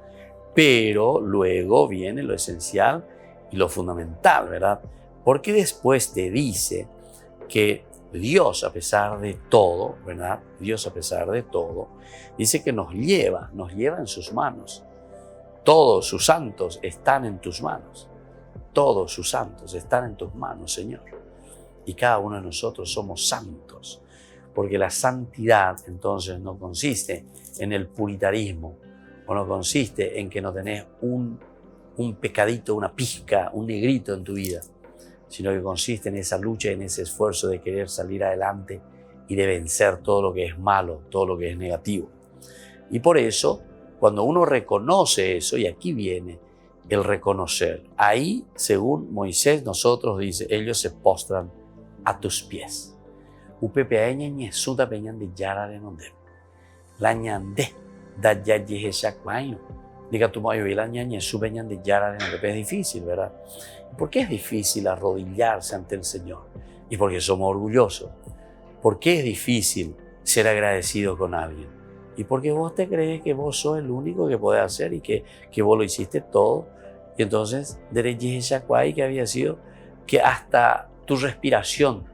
Speaker 1: Pero luego viene lo esencial y lo fundamental, ¿verdad? Porque después te dice que Dios, a pesar de todo, ¿verdad? Dios, a pesar de todo, dice que nos lleva en sus manos. Todos sus santos están en tus manos. Todos sus santos están en tus manos, Señor. Y cada uno de nosotros somos santos. Porque la santidad, entonces, no consiste en el puritarismo, o no consiste en que no tenés un pecadito, una pizca, un negrito en tu vida, sino que consiste en esa lucha, en ese esfuerzo de querer salir adelante y de vencer todo lo que es malo, todo lo que es negativo. Y por eso, cuando uno reconoce eso, y aquí viene el reconocer, ahí, según Moisés, nosotros dice, ellos se postran a tus pies. Upepeaña ñesuta peñan de yara de nonde. La ñande da ya yejesha cuaño. Diga tu mayo y la ñañe su peñan de yara de nonde. Es difícil, ¿verdad? ¿Por qué es difícil arrodillarse ante el Señor? Y porque somos orgullosos. ¿Por qué es difícil ser agradecido con alguien? Y porque vos te crees que vos sos el único que podés hacer y que vos lo hiciste todo. Y entonces, dereche esa cuay que había sido que hasta tu respiración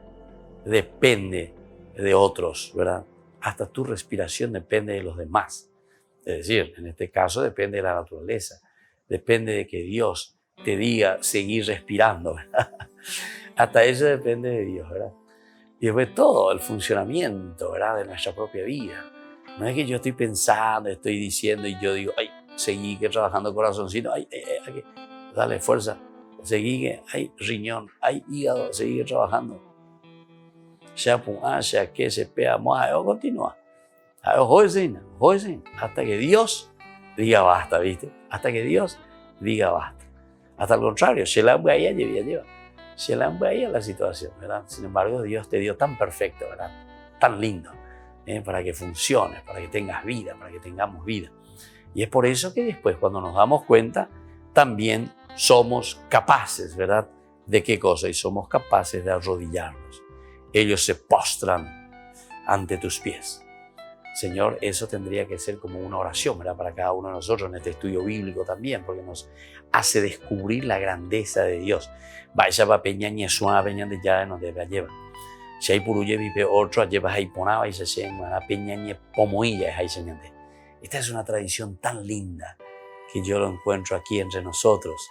Speaker 1: depende de otros, ¿verdad? Hasta tu respiración depende de los demás. Es decir, en este caso depende de la naturaleza. Depende de que Dios te diga seguir respirando, ¿verdad? Hasta eso depende de Dios, ¿verdad? Y después todo el funcionamiento, ¿verdad? De nuestra propia vida. No es que yo estoy pensando, estoy diciendo y yo digo, ay, seguí que trabajando corazoncito, ay, dale fuerza, seguí que, ay, riñón, ay, hígado, seguí trabajando. Ya que se pega más, continúa. Hasta que Dios diga basta, ¿viste? Hasta que Dios diga basta. Hasta el contrario, lleva la situación, ¿verdad? Sin embargo, Dios te dio tan perfecto, ¿verdad? Tan lindo, para que funcione, para que tengas vida, para que tengamos vida. Y es por eso que después, cuando nos damos cuenta, también somos capaces, ¿verdad? ¿De qué cosa? Y somos capaces de arrodillarnos. Ellos se postran ante tus pies. Señor, eso tendría que ser como una oración, ¿verdad? Para cada uno de nosotros en este estudio bíblico también, porque nos hace descubrir la grandeza de Dios. Vaya va peña ñesua peña de ya nos debe llevar. Si hay puruye vive otro lleva ahí ponaba y se llama peña ñe pomoilla ahí señante. Esta es una tradición tan linda que yo lo encuentro aquí entre nosotros.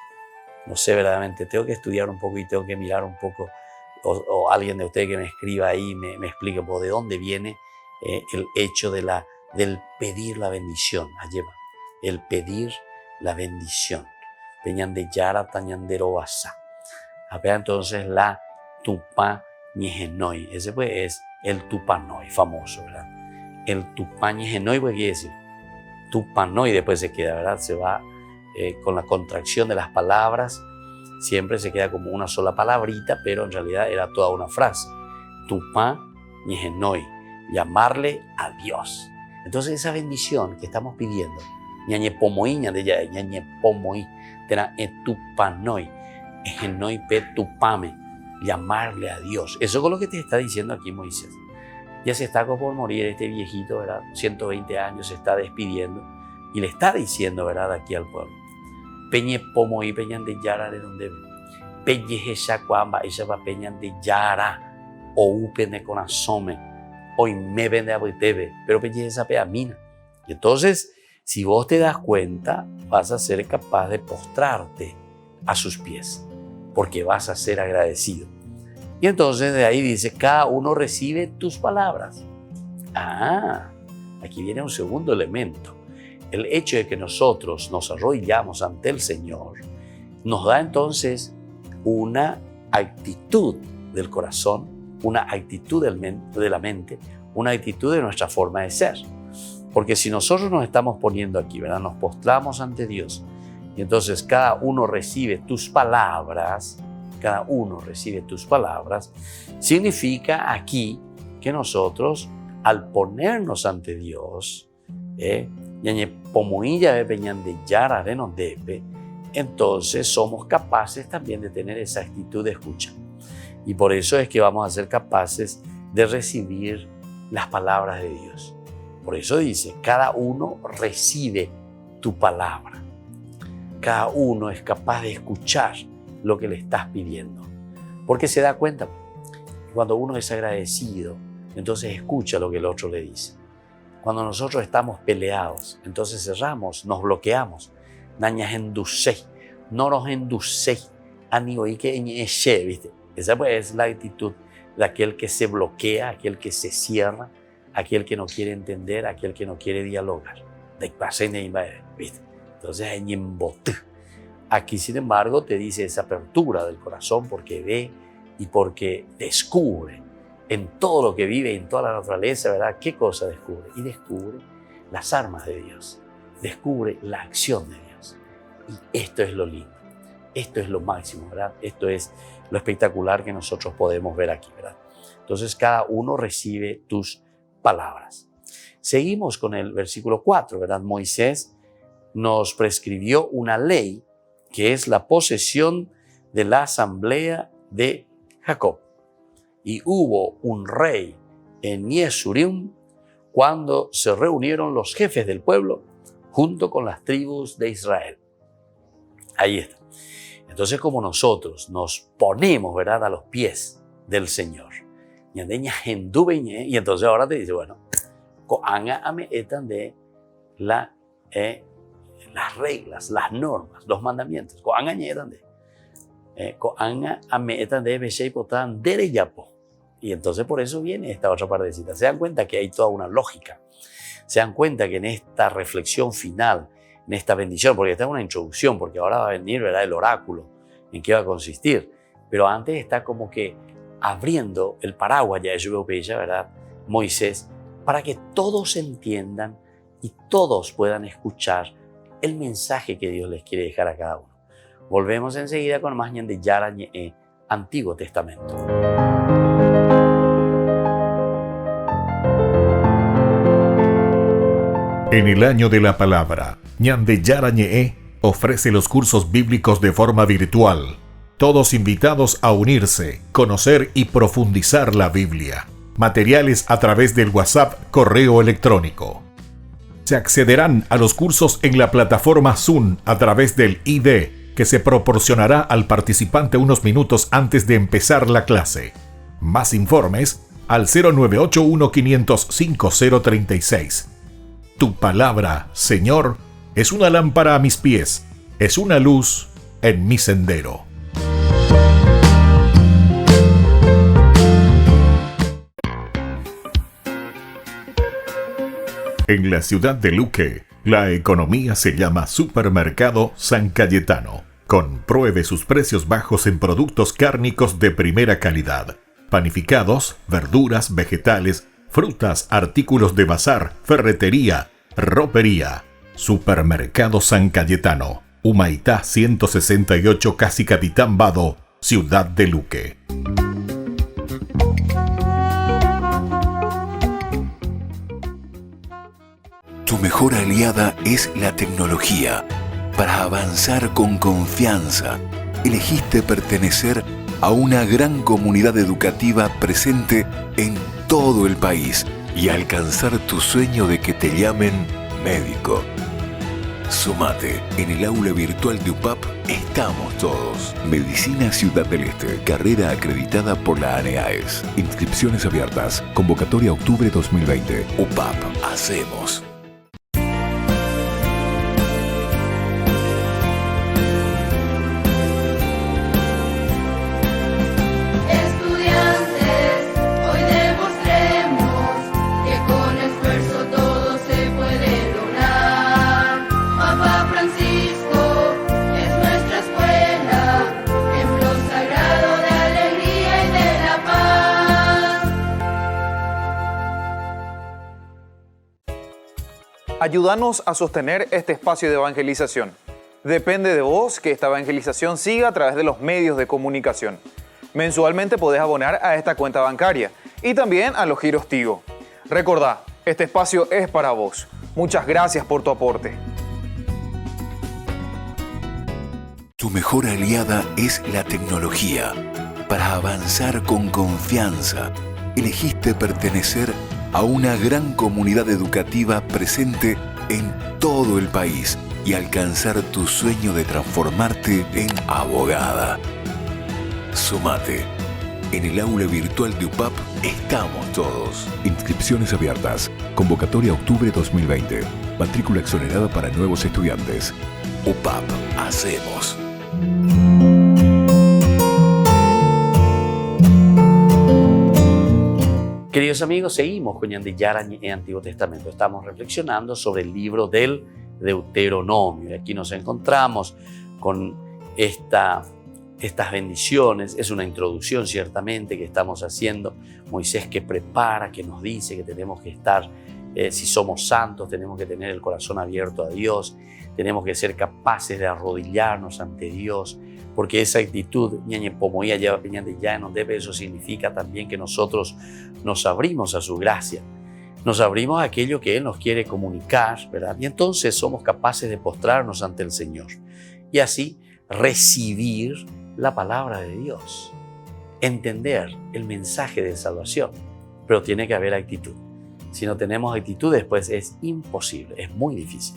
Speaker 1: No sé, verdaderamente tengo que estudiar un poco y tengo que mirar un poco, o alguien de ustedes que me escriba ahí me explique de dónde viene el hecho del pedir la bendición, Ayeva, el pedir la bendición. Peñan de Yara, Tañandero Basa. Apea entonces la Tupá Ñejenoi. Ese pues es el Tupanoi, famoso, ¿verdad? El Tupá Ñejenoi, pues quiere decir Tupanoi, después se queda, ¿verdad? Se va con la contracción de las palabras, siempre se queda como una sola palabrita, pero en realidad era toda una frase. Tupá Ñejenoi. Llamarle a Dios. Entonces esa bendición que estamos pidiendo, ñañe pomoí, ñañe pomoí, tena etupanoi, ejenoi pe tupame, llamarle a Dios. Eso es lo que te está diciendo aquí Moisés. Ya se está por morir este viejito, ¿verdad? 120 años, se está despidiendo y le está diciendo, ¿verdad? Aquí al pueblo. Peñe pomoí, peñan de yara de donde peñe esa cuamba, esa va peñan de yara, o upene con asome. Hoy me vende a Boitebe, pero peñe esa peamina. Y entonces, si vos te das cuenta, vas a ser capaz de postrarte a sus pies, porque vas a ser agradecido. Y entonces de ahí dice, cada uno recibe tus palabras. Aquí viene un segundo elemento. El hecho de que nosotros nos arrodillamos ante el Señor nos da entonces una actitud del corazón, una actitud de la mente, una actitud de nuestra forma de ser. Porque si nosotros nos estamos poniendo aquí, ¿verdad? Nos postramos ante Dios y entonces cada uno recibe tus palabras, significa aquí que nosotros al ponernos ante entonces somos capaces también de tener esa actitud de escucha. Y por eso es que vamos a ser capaces de recibir las palabras de Dios. Por eso dice, cada uno recibe tu palabra. Cada uno es capaz de escuchar lo que le estás pidiendo. Porque se da cuenta, cuando uno es agradecido, entonces escucha lo que el otro le dice. Cuando nosotros estamos peleados, entonces cerramos, nos bloqueamos. No nos enducéis, ¿viste? Esa pues es la actitud de aquel que se bloquea, aquel que se cierra, aquel que no quiere entender, aquel que no quiere dialogar. ¿Viste? Entonces, aquí, sin embargo, te dice esa apertura del corazón porque ve y porque descubre en todo lo que vive, en toda la naturaleza, ¿verdad? ¿Qué cosa descubre? Y descubre las armas de Dios, descubre la acción de Dios. Y esto es lo lindo, esto es lo máximo, ¿verdad? Esto es lo espectacular que nosotros podemos ver aquí, ¿verdad? Entonces, cada uno recibe tus palabras. Seguimos con el versículo 4, ¿verdad? Moisés nos prescribió una ley que es la posesión de la asamblea de Jacob. Y hubo un rey en Yesurim cuando se reunieron los jefes del pueblo junto con las tribus de Israel. Ahí está. Entonces, como nosotros nos ponemos, ¿verdad?, a los pies del Señor. Y entonces ahora te dice, bueno, de las reglas, las normas, los mandamientos. Y entonces por eso viene esta otra partecita. Se dan cuenta que hay toda una lógica. Se dan cuenta que en esta reflexión final, en esta bendición, porque esta es una introducción, porque ahora va a venir, ¿verdad?, el oráculo, en qué va a consistir. Pero antes está como que abriendo el paraguas, ya yo veo que ella, ¿verdad?, Moisés, para que todos entiendan y todos puedan escuchar el mensaje que Dios les quiere dejar a cada uno. Volvemos enseguida con más de Yara Ñe, Antiguo Testamento.
Speaker 2: En el año de la palabra, Ñande Yara Ñe ofrece los cursos bíblicos de forma virtual. Todos invitados a unirse, conocer y profundizar la Biblia. Materiales a través del WhatsApp, correo electrónico. Se accederán a los cursos en la plataforma Zoom a través del ID que se proporcionará al participante unos minutos antes de empezar la clase. Más informes al 0981-500-5036. Tu palabra, Señor, es una lámpara a mis pies, es una luz en mi sendero. En la ciudad de Luque, la economía se llama Supermercado San Cayetano. Compruebe sus precios bajos en productos cárnicos de primera calidad. Panificados, verduras, vegetales, frutas, artículos de bazar, ferretería, ropería. Supermercado San Cayetano, Humaitá 168, Casi Capitán Vado, Ciudad de Luque.
Speaker 4: Tu mejor aliada es la tecnología. Para avanzar con confianza, elegiste pertenecer a una gran comunidad educativa presente en todo el país y alcanzar tu sueño de que te llamen médico. Sumate. En el aula virtual de UPAP estamos todos. Medicina Ciudad del Este, carrera acreditada por la ANEAES. Inscripciones abiertas. Convocatoria octubre 2020. UPAP. Hacemos.
Speaker 6: Ayúdanos a sostener este espacio de evangelización. Depende de vos que esta evangelización siga a través de los medios de comunicación. Mensualmente podés abonar a esta cuenta bancaria y también a los giros Tigo. Recordá, este espacio es para vos. Muchas gracias por tu aporte.
Speaker 4: Tu mejor aliada es la tecnología. Para avanzar con confianza, elegiste pertenecer a una gran comunidad educativa presente en todo el país y alcanzar tu sueño de transformarte en abogada. Sumate. En el aula virtual de UPAP estamos todos. Inscripciones abiertas. Convocatoria octubre 2020. Matrícula exonerada para nuevos estudiantes. UPAP. Hacemos.
Speaker 1: Queridos amigos, seguimos con Yandiyara en el Antiguo Testamento. Estamos reflexionando sobre el libro del Deuteronomio. Y aquí nos encontramos con estas bendiciones. Es una introducción ciertamente que estamos haciendo. Moisés que prepara, que nos dice que tenemos que estar, si somos santos, tenemos que tener el corazón abierto a Dios. Tenemos que ser capaces de arrodillarnos ante Dios, porque esa actitud, eso significa también que nosotros nos abrimos a su gracia, nos abrimos a aquello que Él nos quiere comunicar, ¿verdad? Y entonces somos capaces de postrarnos ante el Señor y así recibir la palabra de Dios, entender el mensaje de salvación, pero tiene que haber actitud. Si no tenemos actitud, después es imposible, es muy difícil.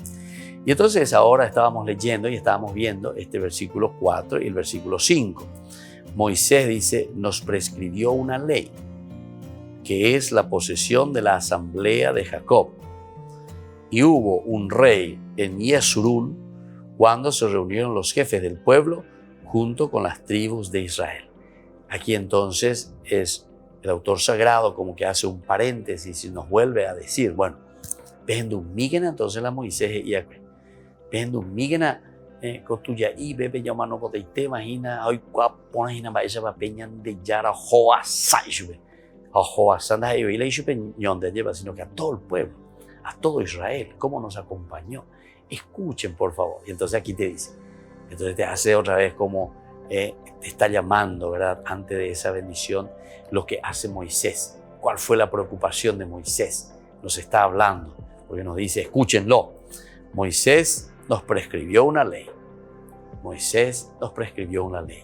Speaker 1: Y entonces ahora estábamos leyendo y estábamos viendo este versículo 4 y el versículo 5. Moisés dice, nos prescribió una ley, que es la posesión de la asamblea de Jacob. Y hubo un rey en Yesurún cuando se reunieron los jefes del pueblo junto con las tribus de Israel. Aquí entonces es el autor sagrado como que hace un paréntesis y nos vuelve a decir, bueno, entonces la Moisés y Migena costuya y bebe llamano coteite imagina hoy cuapona hina ba esa peñan de yara hoa saishube a hoa sanda y le hizo peñón de lleva sino que a todo el pueblo, a todo Israel, cómo nos acompañó. Escuchen por favor. Y entonces aquí te dice, entonces te hace otra vez como te está llamando, ¿verdad? Antes de esa bendición, lo que hace Moisés. ¿Cuál fue la preocupación de Moisés? Nos está hablando, porque nos dice, escúchenlo. Moisés nos prescribió una ley. Moisés nos prescribió una ley.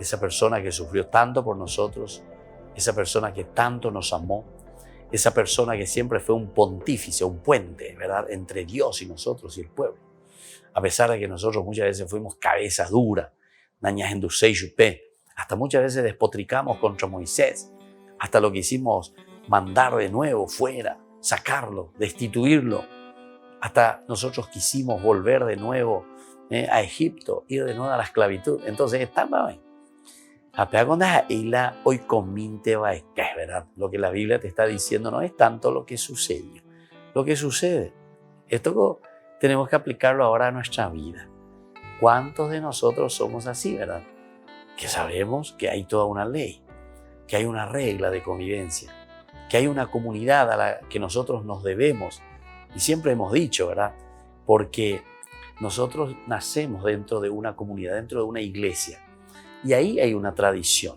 Speaker 1: Esa persona que sufrió tanto por nosotros, esa persona que tanto nos amó, esa persona que siempre fue un pontífice, un puente, ¿verdad?, entre Dios y nosotros y el pueblo. A pesar de que nosotros muchas veces fuimos cabeza dura, hasta muchas veces despotricamos contra Moisés, hasta lo que hicimos mandar de nuevo fuera, sacarlo, destituirlo. Hasta nosotros quisimos volver de nuevo a Egipto, ir de nuevo a la esclavitud. Entonces, estaba bien. Hoy cominte va, ¿verdad? Lo que la Biblia te está diciendo no es tanto lo que sucedió, lo que sucede. Esto tenemos que aplicarlo ahora a nuestra vida. ¿Cuántos de nosotros somos así, verdad? Que sabemos que hay toda una ley, que hay una regla de convivencia, que hay una comunidad a la que nosotros nos debemos. Y siempre hemos dicho, ¿verdad? Porque nosotros nacemos dentro de una comunidad, dentro de una iglesia. Y ahí hay una tradición.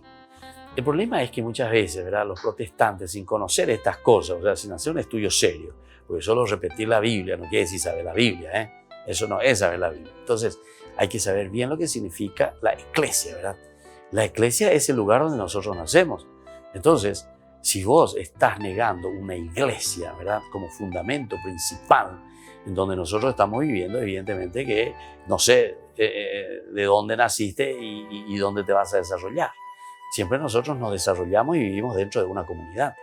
Speaker 1: El problema es que muchas veces, ¿verdad?, los protestantes, sin conocer estas cosas, o sea, sin hacer un estudio serio, porque solo repetir la Biblia no quiere decir saber la Biblia, ¿eh? Eso no es saber la Biblia. Entonces, hay que saber bien lo que significa la iglesia, ¿verdad? La iglesia es el lugar donde nosotros nacemos. Entonces, si vos estás negando una iglesia, ¿verdad?, como fundamento principal en donde nosotros estamos viviendo, evidentemente que no sé de dónde naciste y dónde te vas a desarrollar. Siempre nosotros nos desarrollamos y vivimos dentro de una comunidad.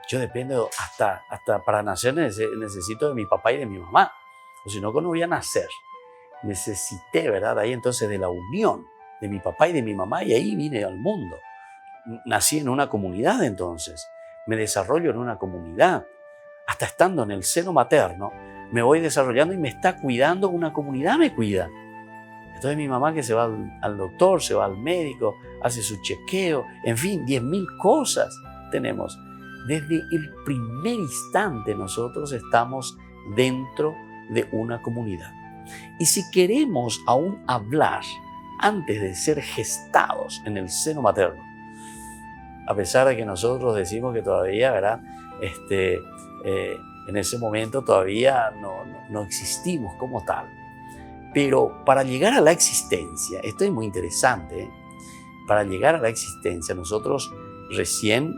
Speaker 1: Yo dependo, hasta para nacer necesito de mi papá y de mi mamá, o si no, ¿cómo voy a nacer? Necesité, ¿verdad?, ahí entonces de la unión de mi papá y de mi mamá, y ahí vine al mundo. Nací en una comunidad entonces, me desarrollo en una comunidad. Hasta estando en el seno materno, me voy desarrollando y me está cuidando, una comunidad me cuida. Entonces mi mamá que se va al doctor, se va al médico, hace su chequeo, en fin, 10.000 cosas tenemos. Desde el primer instante nosotros estamos dentro de una comunidad. Y si queremos aún hablar antes de ser gestados en el seno materno, a pesar de que nosotros decimos que todavía, ¿verdad?, en ese momento todavía no existimos como tal, Pero para llegar a la existencia, esto es muy interesante, ¿eh? Para llegar a la existencia, nosotros recién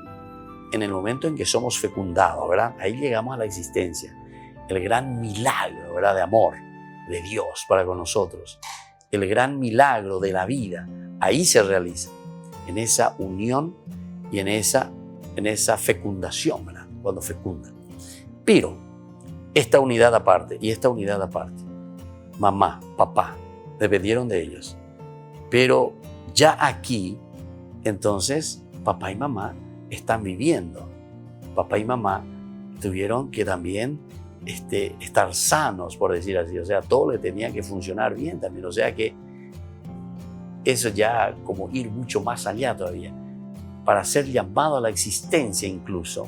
Speaker 1: en el momento en que somos fecundados, ¿verdad? Ahí llegamos a la existencia. El gran milagro, ¿verdad? De amor de Dios para con nosotros. El gran milagro de la vida. Ahí se realiza. En esa unión y en esa fecundación, ¿verdad? Cuando fecundan. Pero esta unidad aparte y esta unidad aparte. Mamá, papá, dependieron de ellos. Pero ya aquí, entonces, papá y mamá están viviendo. Papá y mamá tuvieron que también estar sanos, por decir así. O sea, todo le tenía que funcionar bien también. O sea que eso ya como ir mucho más allá todavía. Para ser llamado a la existencia incluso.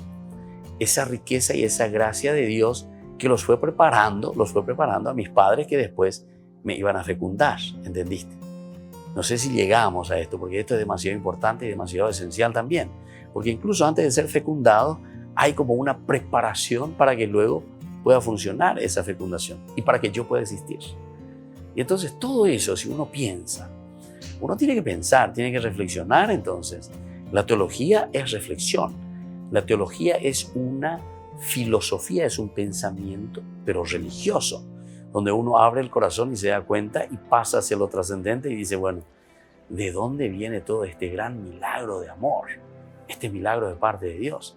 Speaker 1: Esa riqueza y esa gracia de Dios que los fue preparando a mis padres que después me iban a fecundar. ¿Entendiste? No sé si llegamos a esto, porque esto es demasiado importante y demasiado esencial también. Porque incluso antes de ser fecundado, hay como una preparación para que luego pueda funcionar esa fecundación y para que yo pueda existir. Y entonces todo eso, si uno piensa, uno tiene que pensar, tiene que reflexionar entonces. La teología es reflexión. La teología es una filosofía, es un pensamiento, pero religioso, donde uno abre el corazón y se da cuenta y pasa hacia lo trascendente y dice, bueno, ¿de dónde viene todo este gran milagro de amor? Este milagro de parte de Dios.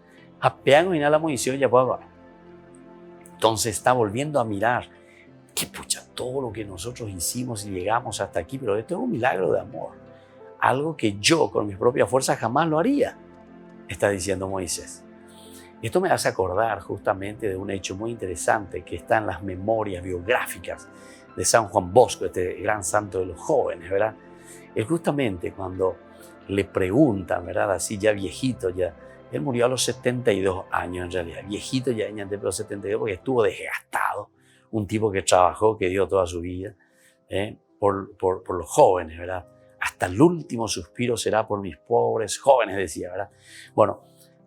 Speaker 1: Entonces está volviendo a mirar que pucha, todo lo que nosotros hicimos y llegamos hasta aquí, pero esto es un milagro de amor. Algo que yo con mis propias fuerzas jamás lo haría, está diciendo Moisés. Esto me hace acordar justamente de un hecho muy interesante que está en las memorias biográficas de San Juan Bosco, este gran santo de los jóvenes, ¿verdad? Él justamente cuando le preguntan, ¿verdad? Así ya viejito, ya, él murió a los 72 años en realidad, viejito ya de los 72 porque estuvo desgastado, un tipo que trabajó, que dio toda su vida por los jóvenes, ¿verdad? Hasta el último suspiro será por mis pobres jóvenes, decía, ¿verdad? Bueno,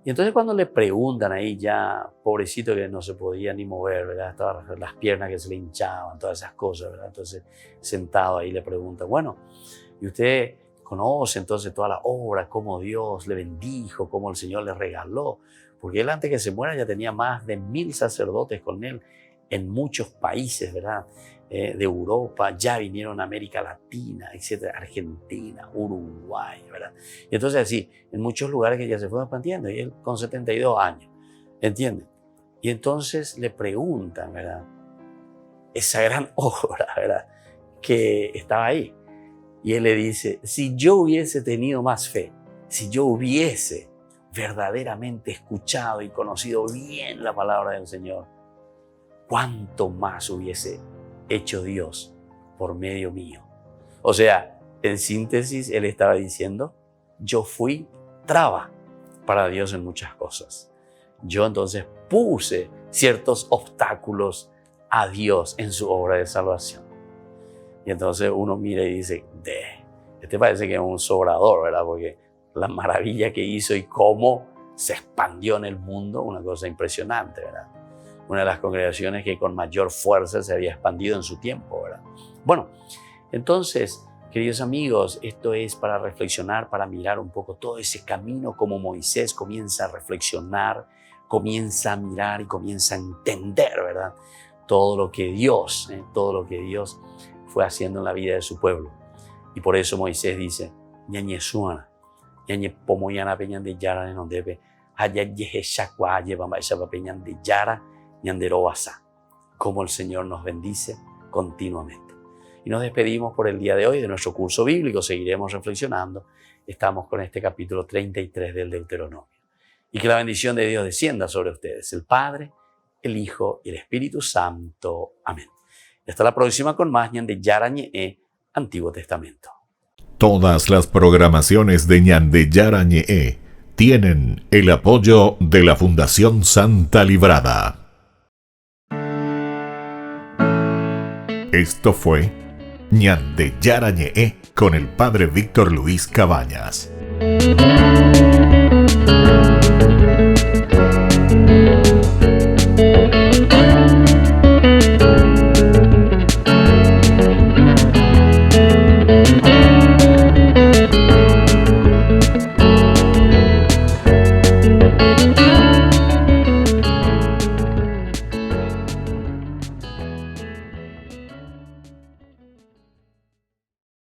Speaker 1: y entonces cuando le preguntan ahí ya, pobrecito que no se podía ni mover, ¿verdad? Estaban las piernas que se le hinchaban, todas esas cosas, ¿verdad? Entonces, sentado ahí le preguntan, bueno, ¿y usted conoce entonces toda la obra, cómo Dios le bendijo, cómo el Señor le regaló? Porque él antes que se muera ya tenía más de 1000 sacerdotes con él en muchos países, ¿verdad? De Europa, ya vinieron a América Latina, etcétera, Argentina, Uruguay, ¿verdad? Y entonces así, en muchos lugares que ya se fueron expandiendo, y él con 72 años, ¿entienden? Y entonces le preguntan, ¿verdad? Esa gran obra, ¿verdad? Que estaba ahí. Y él le dice, si yo hubiese tenido más fe, si yo hubiese verdaderamente escuchado y conocido bien la palabra del Señor, ¿cuánto más hubiese hecho Dios por medio mío? O sea, en síntesis, él estaba diciendo, yo fui traba para Dios en muchas cosas. Yo entonces puse ciertos obstáculos a Dios en su obra de salvación. Y entonces uno mira y dice, este parece que es un sobrador, ¿verdad? Porque la maravilla que hizo y cómo se expandió en el mundo, una cosa impresionante, ¿verdad? Una de las congregaciones que con mayor fuerza se había expandido en su tiempo, ¿verdad? Bueno, entonces, queridos amigos, esto es para reflexionar, para mirar un poco todo ese camino como Moisés comienza a reflexionar, comienza a mirar y comienza a entender, ¿verdad? Todo lo que Dios fue haciendo en la vida de su pueblo. Y por eso Moisés dice, ñañe suana, ñañe pomoyana peñan de yara en ondepe, haya yeje shakwa lleva esa peñan de yara, ñanderobasa, como el Señor nos bendice continuamente. Y nos despedimos por el día de hoy de nuestro curso bíblico. Seguiremos reflexionando. Estamos con este capítulo 33 del Deuteronomio. Y que la bendición de Dios descienda sobre ustedes, el Padre, el Hijo y el Espíritu Santo. Amén. Y hasta la próxima con más de Yarañe, Antiguo Testamento.
Speaker 2: Todas las programaciones de Ñande Yarañe tienen el apoyo de la Fundación Santa Librada. Esto fue Ñande Yarañe con el Padre Víctor Luis Cabañas.